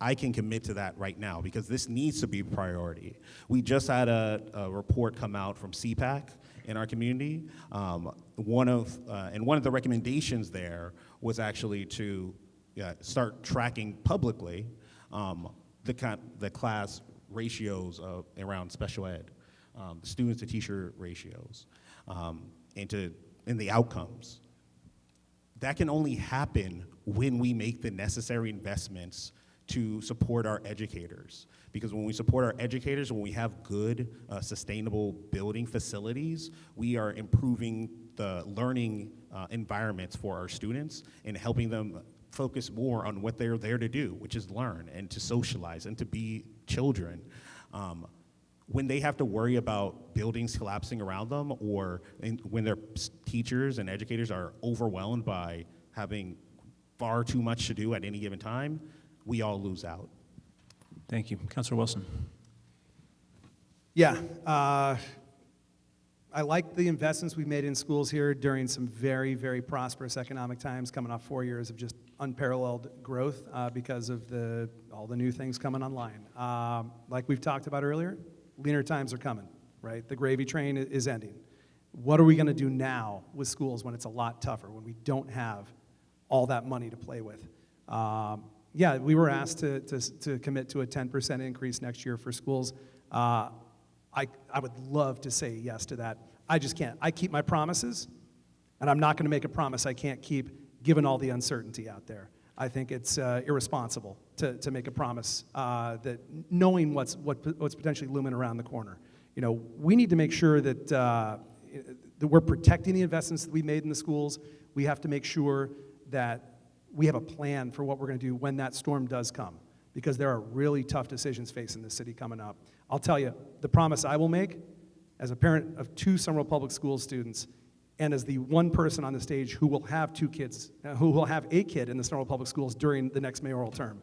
I can commit to that right now because this needs to be a priority. We just had a report come out from CPAC in our community. One of the recommendations there was actually to start tracking publicly the class ratios around special ed, students to teacher ratios, and the outcomes. That can only happen when we make the necessary investments to support our educators. Because when we support our educators, when we have good, sustainable building facilities, we are improving the learning environments for our students and helping them focus more on what they're there to do, which is learn and to socialize and to be children. When they have to worry about buildings collapsing around them, or when their teachers and educators are overwhelmed by having far too much to do at any given time, we all lose out. Thank you. Councilor Wilson. Yeah, I like the investments we've made in schools here during some very, very prosperous economic times, coming off 4 years of just unparalleled growth because of all the new things coming online. Like we've talked about earlier, leaner times are coming, right? The gravy train is ending. What are we going to do now with schools when it's a lot tougher, when we don't have all that money to play with? Yeah, we were asked to commit to a 10% increase next year for schools. I would love to say yes to that. I just can't. I keep my promises, and I'm not going to make a promise I can't keep given all the uncertainty out there. I think it's irresponsible to make a promise that knowing what's potentially looming around the corner. We need to make sure that we're protecting the investments that we made in the schools. We have to make sure that we have a plan for what we're going to do when that storm does come, because there are really tough decisions facing the city coming up. I'll tell you, the promise I will make as a parent of 2 Somerville Public School students and as the one person on the stage who will have 2 kids, who will have a kid in the Somerville Public Schools during the next mayoral term,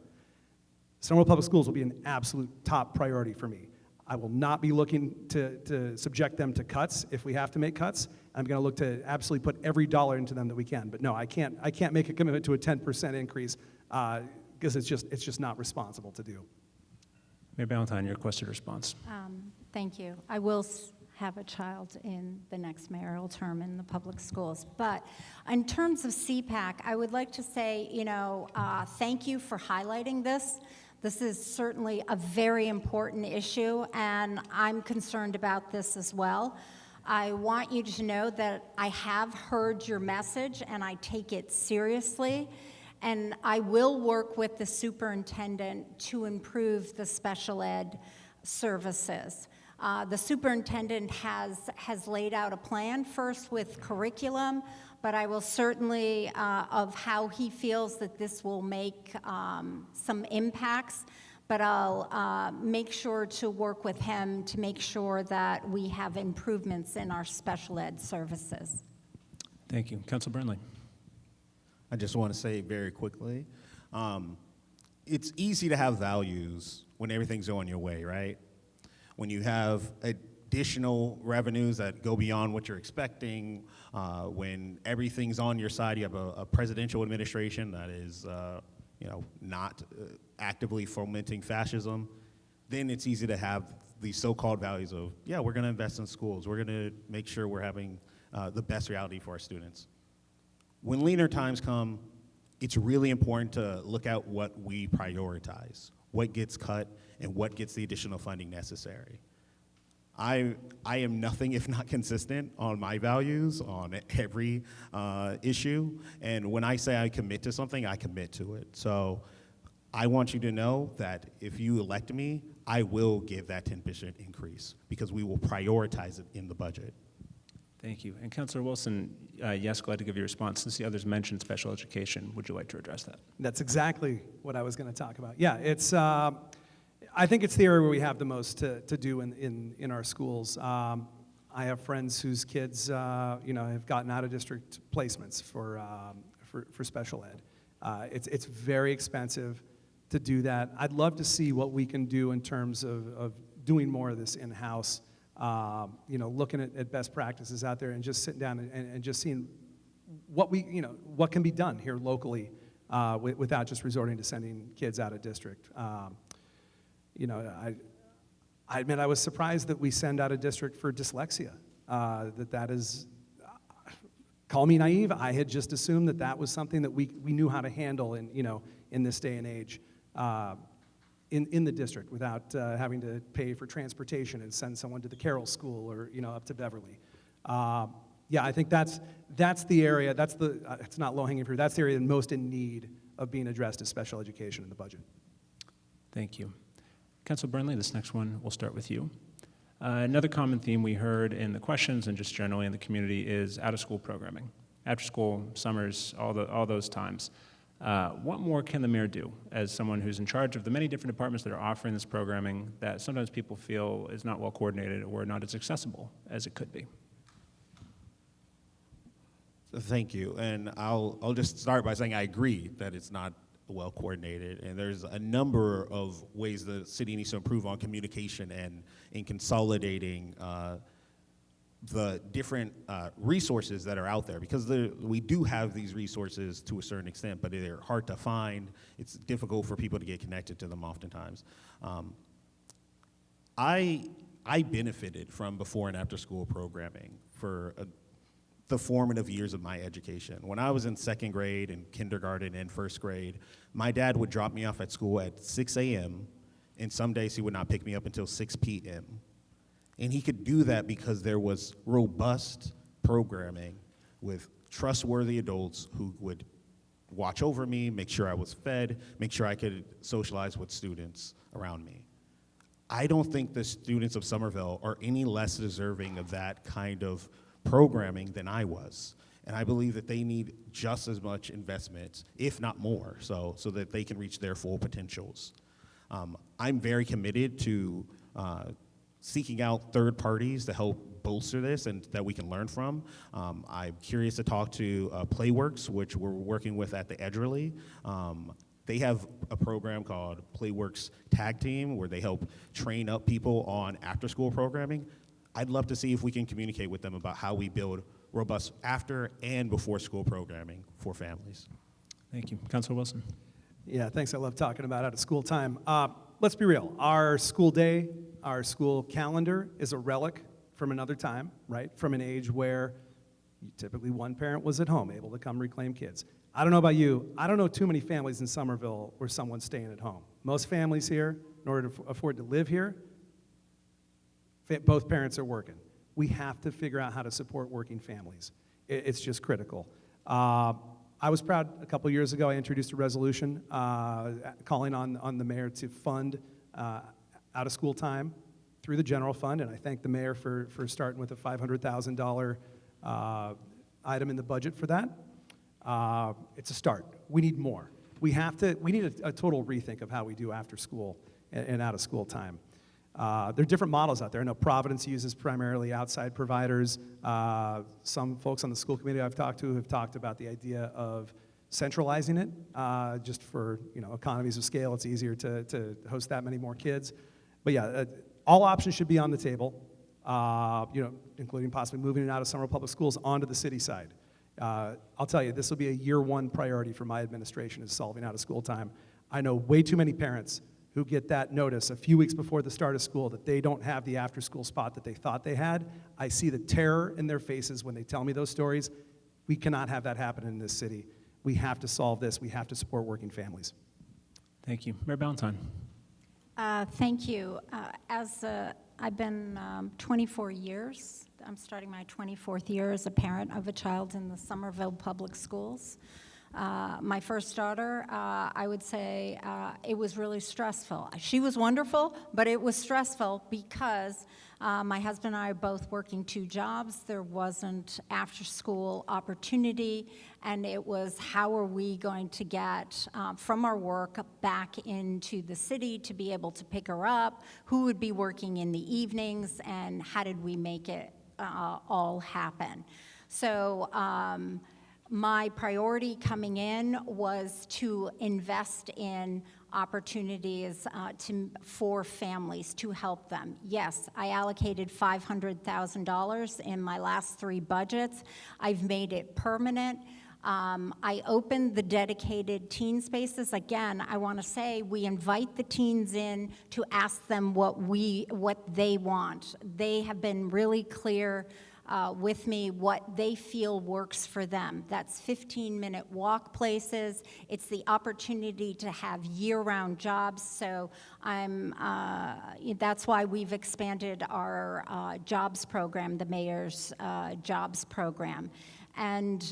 Somerville Public Schools will be an absolute top priority for me. I will not be looking to subject them to cuts if we have to make cuts. I'm going to look to absolutely put every dollar into them that we can. But no, I can't make a commitment to a 10% increase because it's just not responsible to do. Mayor Ballantyne, your requested response. Thank you. I will have a child in the next mayoral term in the public schools. But in terms of CPAC, I would like to say, thank you for highlighting this. This is certainly a very important issue, and I'm concerned about this as well. I want you to know that I have heard your message, and I take it seriously, and I will work with the superintendent to improve the special ed services. The superintendent has laid out a plan, first with curriculum, but I will certainly, of how he feels that this will make some impacts, but I'll make sure to work with him to make sure that we have improvements in our special ed services. Thank you. Council Burnley. I just want to say very quickly, it's easy to have values when everything's going your way, right? When you have additional revenues that go beyond what you're expecting, when everything's on your side, you have a presidential administration that is, not actively fomenting fascism, then it's easy to have these so-called values of, yeah, we're going to invest in schools. We're going to make sure we're having the best reality for our students. When leaner times come, it's really important to look at what we prioritize, what gets cut, and what gets the additional funding necessary. I am nothing if not consistent on my values on every issue, and when I say I commit to something, I commit to it. So I want you to know that if you elect me, I will give that 10% increase because we will prioritize it in the budget. Thank you. And Councilor Wilson, yes, glad to give you a response. Since the others mentioned special education, would you like to address that? That's exactly what I was going to talk about. Yeah, it's. I think it's the area where we have the most to do in our schools. I have friends whose kids, have gotten out of district placements for special ed. It's very expensive to do that. I'd love to see what we can do in terms of doing more of this in-house. Looking at best practices out there and just sitting down and just seeing what can be done here locally without just resorting to sending kids out of district. I admit I was surprised that we send out of district for dyslexia. That is, call me naive. I had just assumed that was something that we knew how to handle in this day and age. In the district without having to pay for transportation and send someone to the Carroll School or up to Beverly. I think that's the area. It's not low-hanging fruit. That's the area most in need of being addressed as special education in the budget. Thank you, Councilor Burnley. This next one we'll start with you. Another common theme we heard in the questions and just generally in the community is out-of-school programming, after-school, summers, all those times. What more can the mayor do as someone who's in charge of the many different departments that are offering this programming that sometimes people feel is not well coordinated or not as accessible as it could be? Thank you, and I'll just start by saying I agree that it's not well coordinated, and there's a number of ways the city needs to improve on communication and in consolidating the different resources that are out there, because we do have these resources to a certain extent, but they're hard to find. It's difficult for people to get connected to them oftentimes. I benefited from before and after school programming for the formative years of my education. When I was in second grade and kindergarten and first grade, my dad would drop me off at school at 6 a.m., and some days he would not pick me up until 6 p.m. And he could do that because there was robust programming with trustworthy adults who would watch over me, make sure I was fed, make sure I could socialize with students around me. I don't think the students of Somerville are any less deserving of that kind of programming than I was. And I believe that they need just as much investment, if not more, so that they can reach their full potentials. I'm very committed to seeking out third parties to help bolster this and that we can learn from. I'm curious to talk to Playworks, which we're working with at the Edgerly. They have a program called Playworks Tag Team where they help train up people on after-school programming. I'd love to see if we can communicate with them about how we build robust after and before school programming for families. Thank you. Councilor Wilson. Yeah, thanks. I love talking about out-of-school time. Let's be real. Our school day, our school calendar is a relic from another time, right? From an age where typically one parent was at home, able to come reclaim kids. I don't know about you, I don't know too many families in Somerville where someone's staying at home. Most families here, in order to afford to live here, both parents are working. We have to figure out how to support working families. It's just critical. I was proud a couple years ago, I introduced a resolution calling on the mayor to fund out-of-school time through the general fund, and I thank the mayor for starting with a $500,000 item in the budget for that. It's a start. We need more. We need a total rethink of how we do after school and out-of-school time. There are different models out there. I know Providence uses primarily outside providers. Some folks on the school committee I've talked to have talked about the idea of centralizing it, just for economies of scale. It's easier to host that many more kids. But yeah, all options should be on the table, including possibly moving it out of Somerville Public Schools onto the city side. I'll tell you, this will be a year one priority for my administration, is solving out of school time. I know way too many parents who get that notice a few weeks before the start of school that they don't have the after-school spot that they thought they had. I see the terror in their faces when they tell me those stories. We cannot have that happen in this city. We have to solve this. We have to support working families. Thank you. Mayor Ballantyne. Thank you. I've been 24 years. I'm starting my 24th year as a parent of a child in the Somerville Public Schools. My first daughter, I would say it was really stressful. She was wonderful, but it was stressful because my husband and I are both working 2 jobs. There wasn't after-school opportunity, and it was how are we going to get from our work back into the city to be able to pick her up, who would be working in the evenings, and how did we make it all happen. So my priority coming in was to invest in opportunities for families to help them. Yes, I allocated $500,000 in my last 3 budgets. I've made it permanent. I opened the dedicated teen spaces. Again, I want to say we invite the teens in to ask them what they want. They have been really clear with me what they feel works for them. That's 15-minute walk places. It's the opportunity to have year-round jobs. So that's why we've expanded our jobs program, the mayor's jobs program. And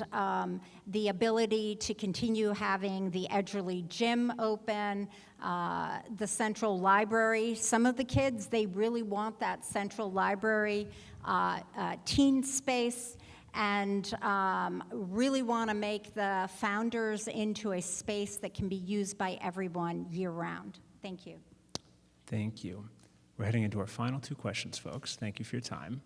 the ability to continue having the Edgerly Gym open, the central library. Some of the kids, they really want that central library teen space, and really want to make the Founders into a space that can be used by everyone year-round. Thank you. Thank you. We're heading into our final 2 questions, folks. Thank you for your time.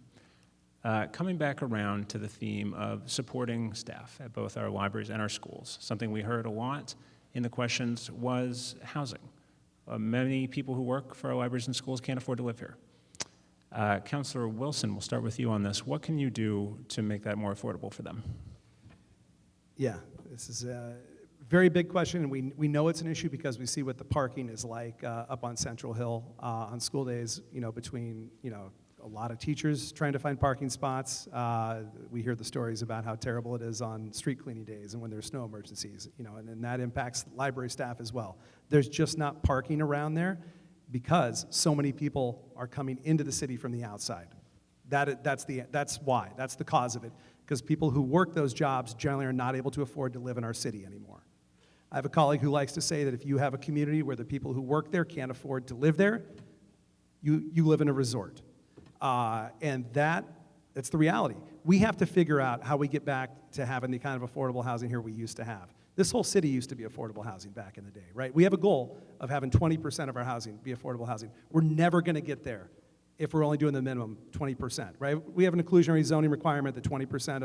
Coming back around to the theme of supporting staff at both our libraries and our schools, something we heard a lot in the questions was housing. Many people who work for our libraries and schools can't afford to live here. Councilor Wilson, we'll start with you on this. What can you do to make that more affordable for them? Yeah, this is a very big question, and we know it's an issue because we see what the parking is like up on Central Hill on school days, between, a lot of teachers trying to find parking spots. We hear the stories about how terrible it is on street cleaning days and when there's snow emergencies, and that impacts library staff as well. There's just not parking around there because so many people are coming into the city from the outside. That's why. That's the cause of it. Because people who work those jobs generally are not able to afford to live in our city anymore. I have a colleague who likes to say that if you have a community where the people who work there can't afford to live there, you live in a resort. And that's the reality. We have to figure out how we get back to having the kind of affordable housing here we used to have. This whole city used to be affordable housing back in the day, right? We have a goal of having 20% of our housing be affordable housing. We're never going to get there if we're only doing the minimum 20%, right? We have an inclusionary zoning requirement that 20%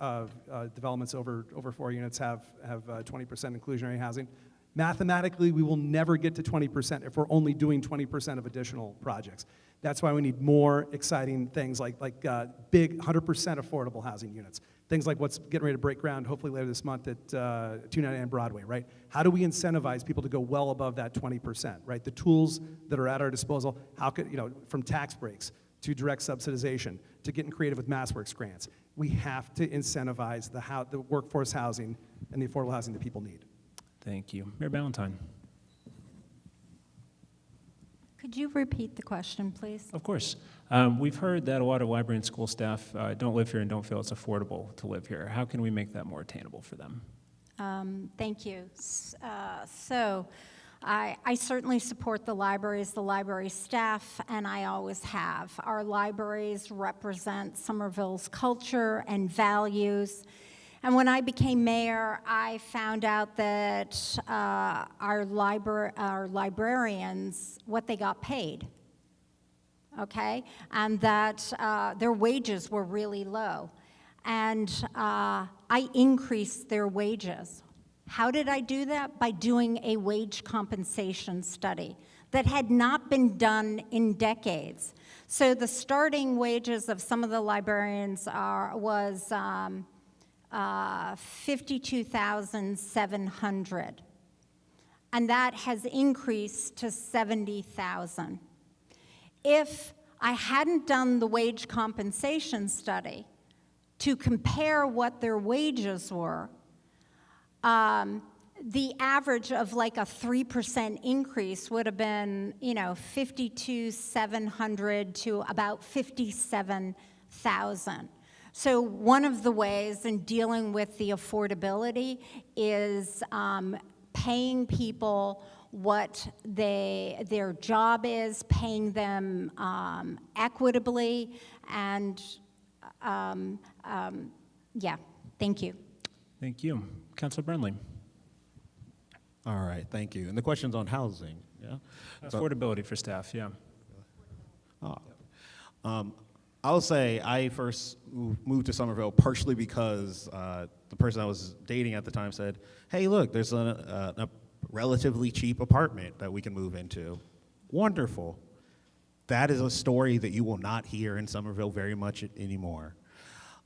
of developments over 4 units have 20% inclusionary housing. Mathematically, we will never get to 20% if we're only doing 20% of additional projects. That's why we need more exciting things like big 100% affordable housing units. Things like what's getting ready to break ground, hopefully later this month at 299 Broadway, right? How do we incentivize people to go well above that 20%, right? The tools that are at our disposal, how could, from tax breaks to direct subsidization, to getting creative with MassWorks grants. We have to incentivize the workforce housing and the affordable housing that people need. Thank you. Mayor Ballantyne. Could you repeat the question, please? Of course. We've heard that a lot of library and school staff don't live here and don't feel it's affordable to live here. How can we make that more attainable for them? Thank you. So I certainly support the libraries, the library staff, and I always have. Our libraries represent Somerville's culture and values. And when I became mayor, I found out that our librarians, what they got paid, okay? And that their wages were really low. And I increased their wages. How did I do that? By doing a wage compensation study that had not been done in decades. So the starting wages of some of the librarians was $52,700, and that has increased to $70,000. If I hadn't done the wage compensation study to compare what their wages were, the average of like a 3% increase would have been, $52,700 to about $57,000. So one of the ways in dealing with the affordability is paying people what their job is, paying them equitably, and yeah, thank you. Thank you. Councilor Burnley. All right, thank you. And the question's on housing, yeah? Affordability for staff, yeah. I'll say I first moved to Somerville partially because the person I was dating at the time said, hey, look, there's a relatively cheap apartment that we can move into. Wonderful. That is a story that you will not hear in Somerville very much anymore.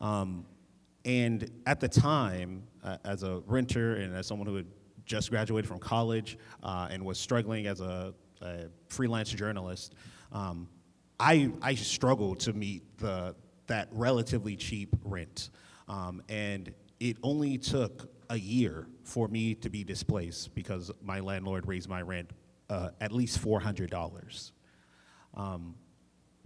And at the time, as a renter and as someone who had just graduated from college and was struggling as a freelance journalist, I struggled to meet that relatively cheap rent. And it only took a year for me to be displaced because my landlord raised my rent at least $400.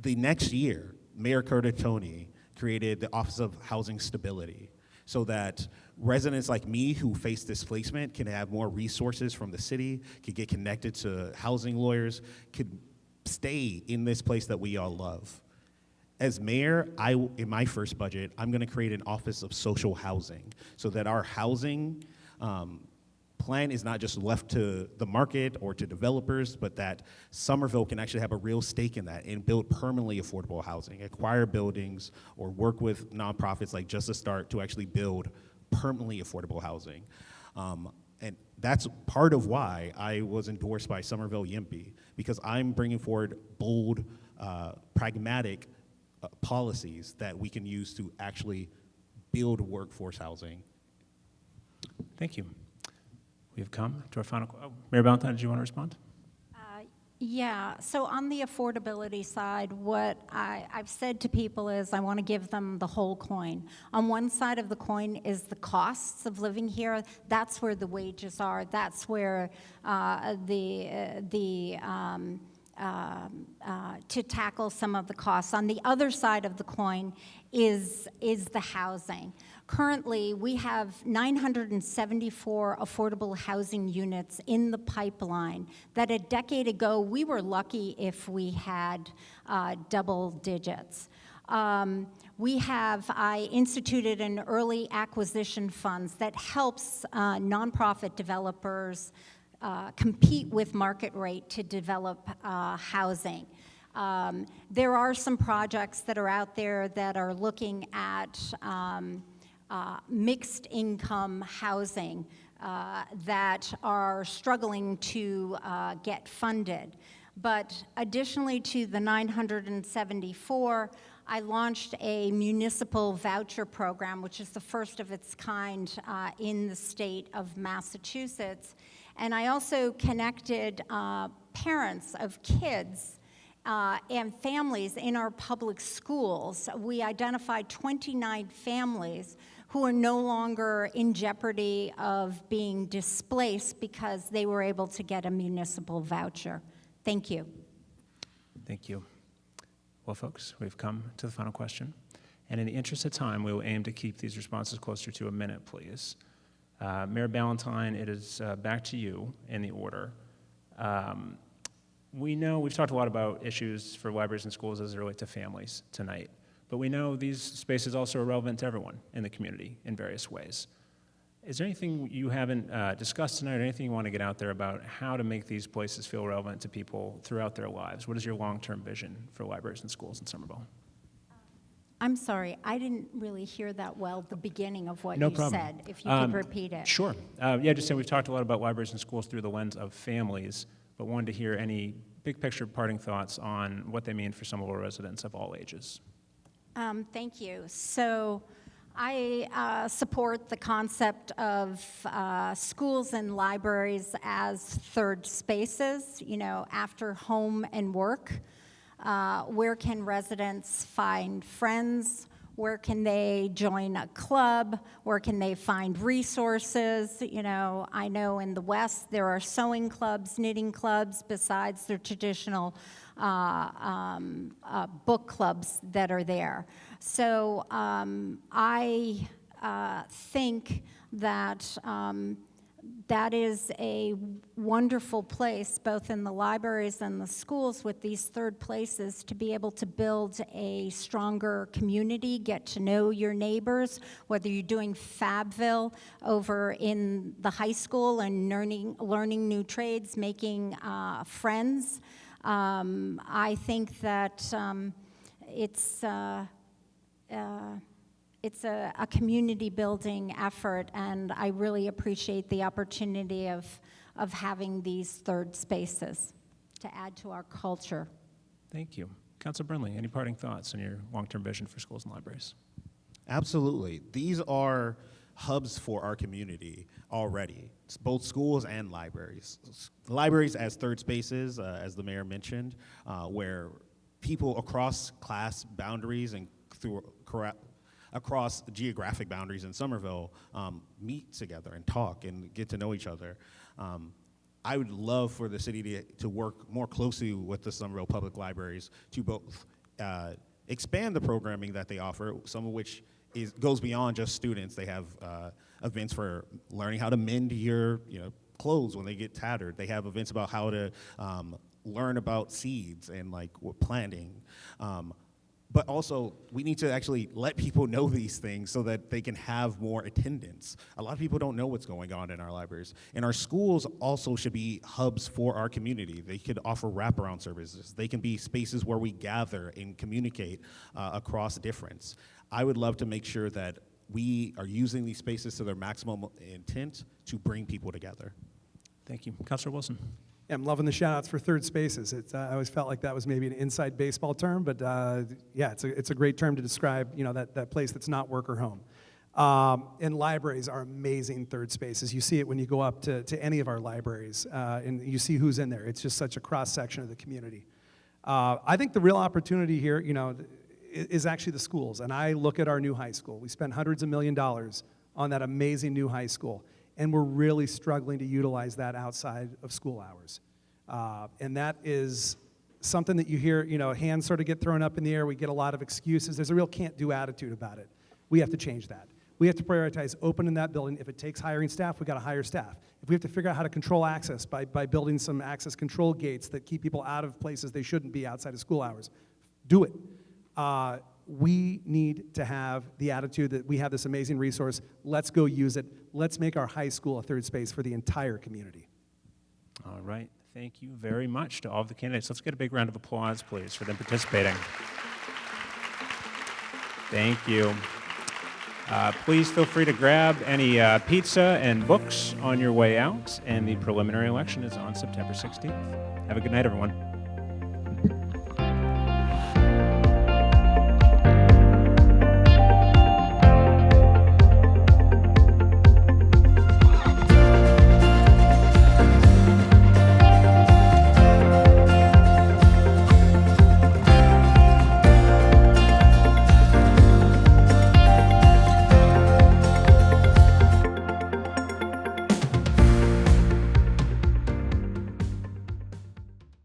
The next year, Mayor Curtatone created the Office of Housing Stability so that residents like me who face displacement can have more resources from the city, could get connected to housing lawyers, could stay in this place that we all love. As mayor, in my first budget, I'm gonna create an Office of Social Housing so that our housing plan is not just left to the market or to developers, but that Somerville can actually have a real stake in that and build permanently affordable housing, acquire buildings, or work with nonprofits like Just a Start to actually build permanently affordable housing. And that's part of why I was endorsed by Somerville YIMPY, because I'm bringing forward bold, pragmatic policies that we can use to actually build workforce housing. Thank you. We have come to our final, Mayor Ballantyne, did you want to respond? Yeah, so on the affordability side, what I've said to people is I want to give them the whole coin. On one side of the coin is the costs of living here. That's where the wages are. That's where to tackle some of the costs. On the other side of the coin is the housing. Currently, we have 974 affordable housing units in the pipeline that a decade ago, we were lucky if we had double digits. I instituted an early acquisition funds that helps nonprofit developers compete with market rate to develop housing. There are some projects that are out there that are looking at mixed income housing that are struggling to get funded. But additionally to the 974, I launched a municipal voucher program, which is the first of its kind in the state of Massachusetts. And I also connected parents of kids and families in our public schools. We identified 29 families who are no longer in jeopardy of being displaced because they were able to get a municipal voucher. Thank you. Thank you. Well, folks, we've come to the final question. And in the interest of time, we will aim to keep these responses closer to a minute, please. Mayor Ballantyne, it is back to you in the order. We know we've talked a lot about issues for libraries and schools as they relate to families tonight, but we know these spaces also are relevant to everyone in the community in various ways. Is there anything you haven't discussed tonight, or anything you want to get out there about how to make these places feel relevant to people throughout their lives? What is your long-term vision for libraries and schools in Somerville? I'm sorry, I didn't really hear that well, the beginning of what No you problem. said. If you could repeat it. Sure. Yeah, just saying we've talked a lot about libraries and schools through the lens of families, but wanted to hear any big picture parting thoughts on what they mean for Somerville residents of all ages. Thank you. So I support the concept of schools and libraries as third spaces, you know, after home and work. Where can residents find friends? Where can they join a club? Where can they find resources? You know, I know in the West there are sewing clubs, knitting clubs, besides the traditional book clubs that are there. So I think that that is a wonderful place, both in the libraries and the schools with these third places, to be able to build a stronger community, get to know your neighbors, whether you're doing Fabville over in the high school and learning new trades, making friends. I think that it's a community building effort, and I really appreciate the opportunity of having these third spaces to add to our culture. Thank you. Councilor Brindley, any parting thoughts on your long-term vision for schools and libraries? Absolutely. These are hubs for our community already. It's both schools and libraries. Libraries as third spaces, as the mayor mentioned, where people across class boundaries and across geographic boundaries in Somerville meet together and talk and get to know each other. I would love for the city to work more closely with the Somerville Public Libraries to both expand the programming that they offer, some of which goes beyond just students. They have events for learning how to mend your clothes when they get tattered. They have events about how to learn about seeds and planting. But also, we need to actually let people know these things so that they can have more attendance. A lot of people don't know what's going on in our libraries. And our schools also should be hubs for our community. They could offer wraparound services. They can be spaces where we gather and communicate across difference. I would love to make sure that we are using these spaces to their maximum intent to bring people together. Thank you. Councilor Wilson. Yeah, I'm loving the shout-outs for third spaces. I always felt like that was maybe an inside baseball term, but yeah, it's a great term to describe that place that's not work or home. And libraries are amazing third spaces. You see it when you go up to any of our libraries, and you see who's in there. It's just such a cross-section of the community. I think the real opportunity here, is actually the schools. And I look at our new high school. We spent hundreds of $millions on that amazing new high school. And we're really struggling to utilize that outside of school hours. And that is something that you hear, hands sort of get thrown up in the air. We get a lot of excuses. There's a real can't-do attitude about it. We have to change that. We have to prioritize opening that building. If it takes hiring staff, we got to hire staff. If we have to figure out how to control access by building some access control gates that keep people out of places they shouldn't be outside of school hours, do it. We need to have the attitude that we have this amazing resource. Let's go use it. Let's make our high school a third space for the entire community. All right. Thank you very much to all of the candidates. Let's get a big round of applause, please, for them participating. Thank you. Please feel free to grab any pizza and books on your way out, and the preliminary election is on September 16th. Have a good night, everyone.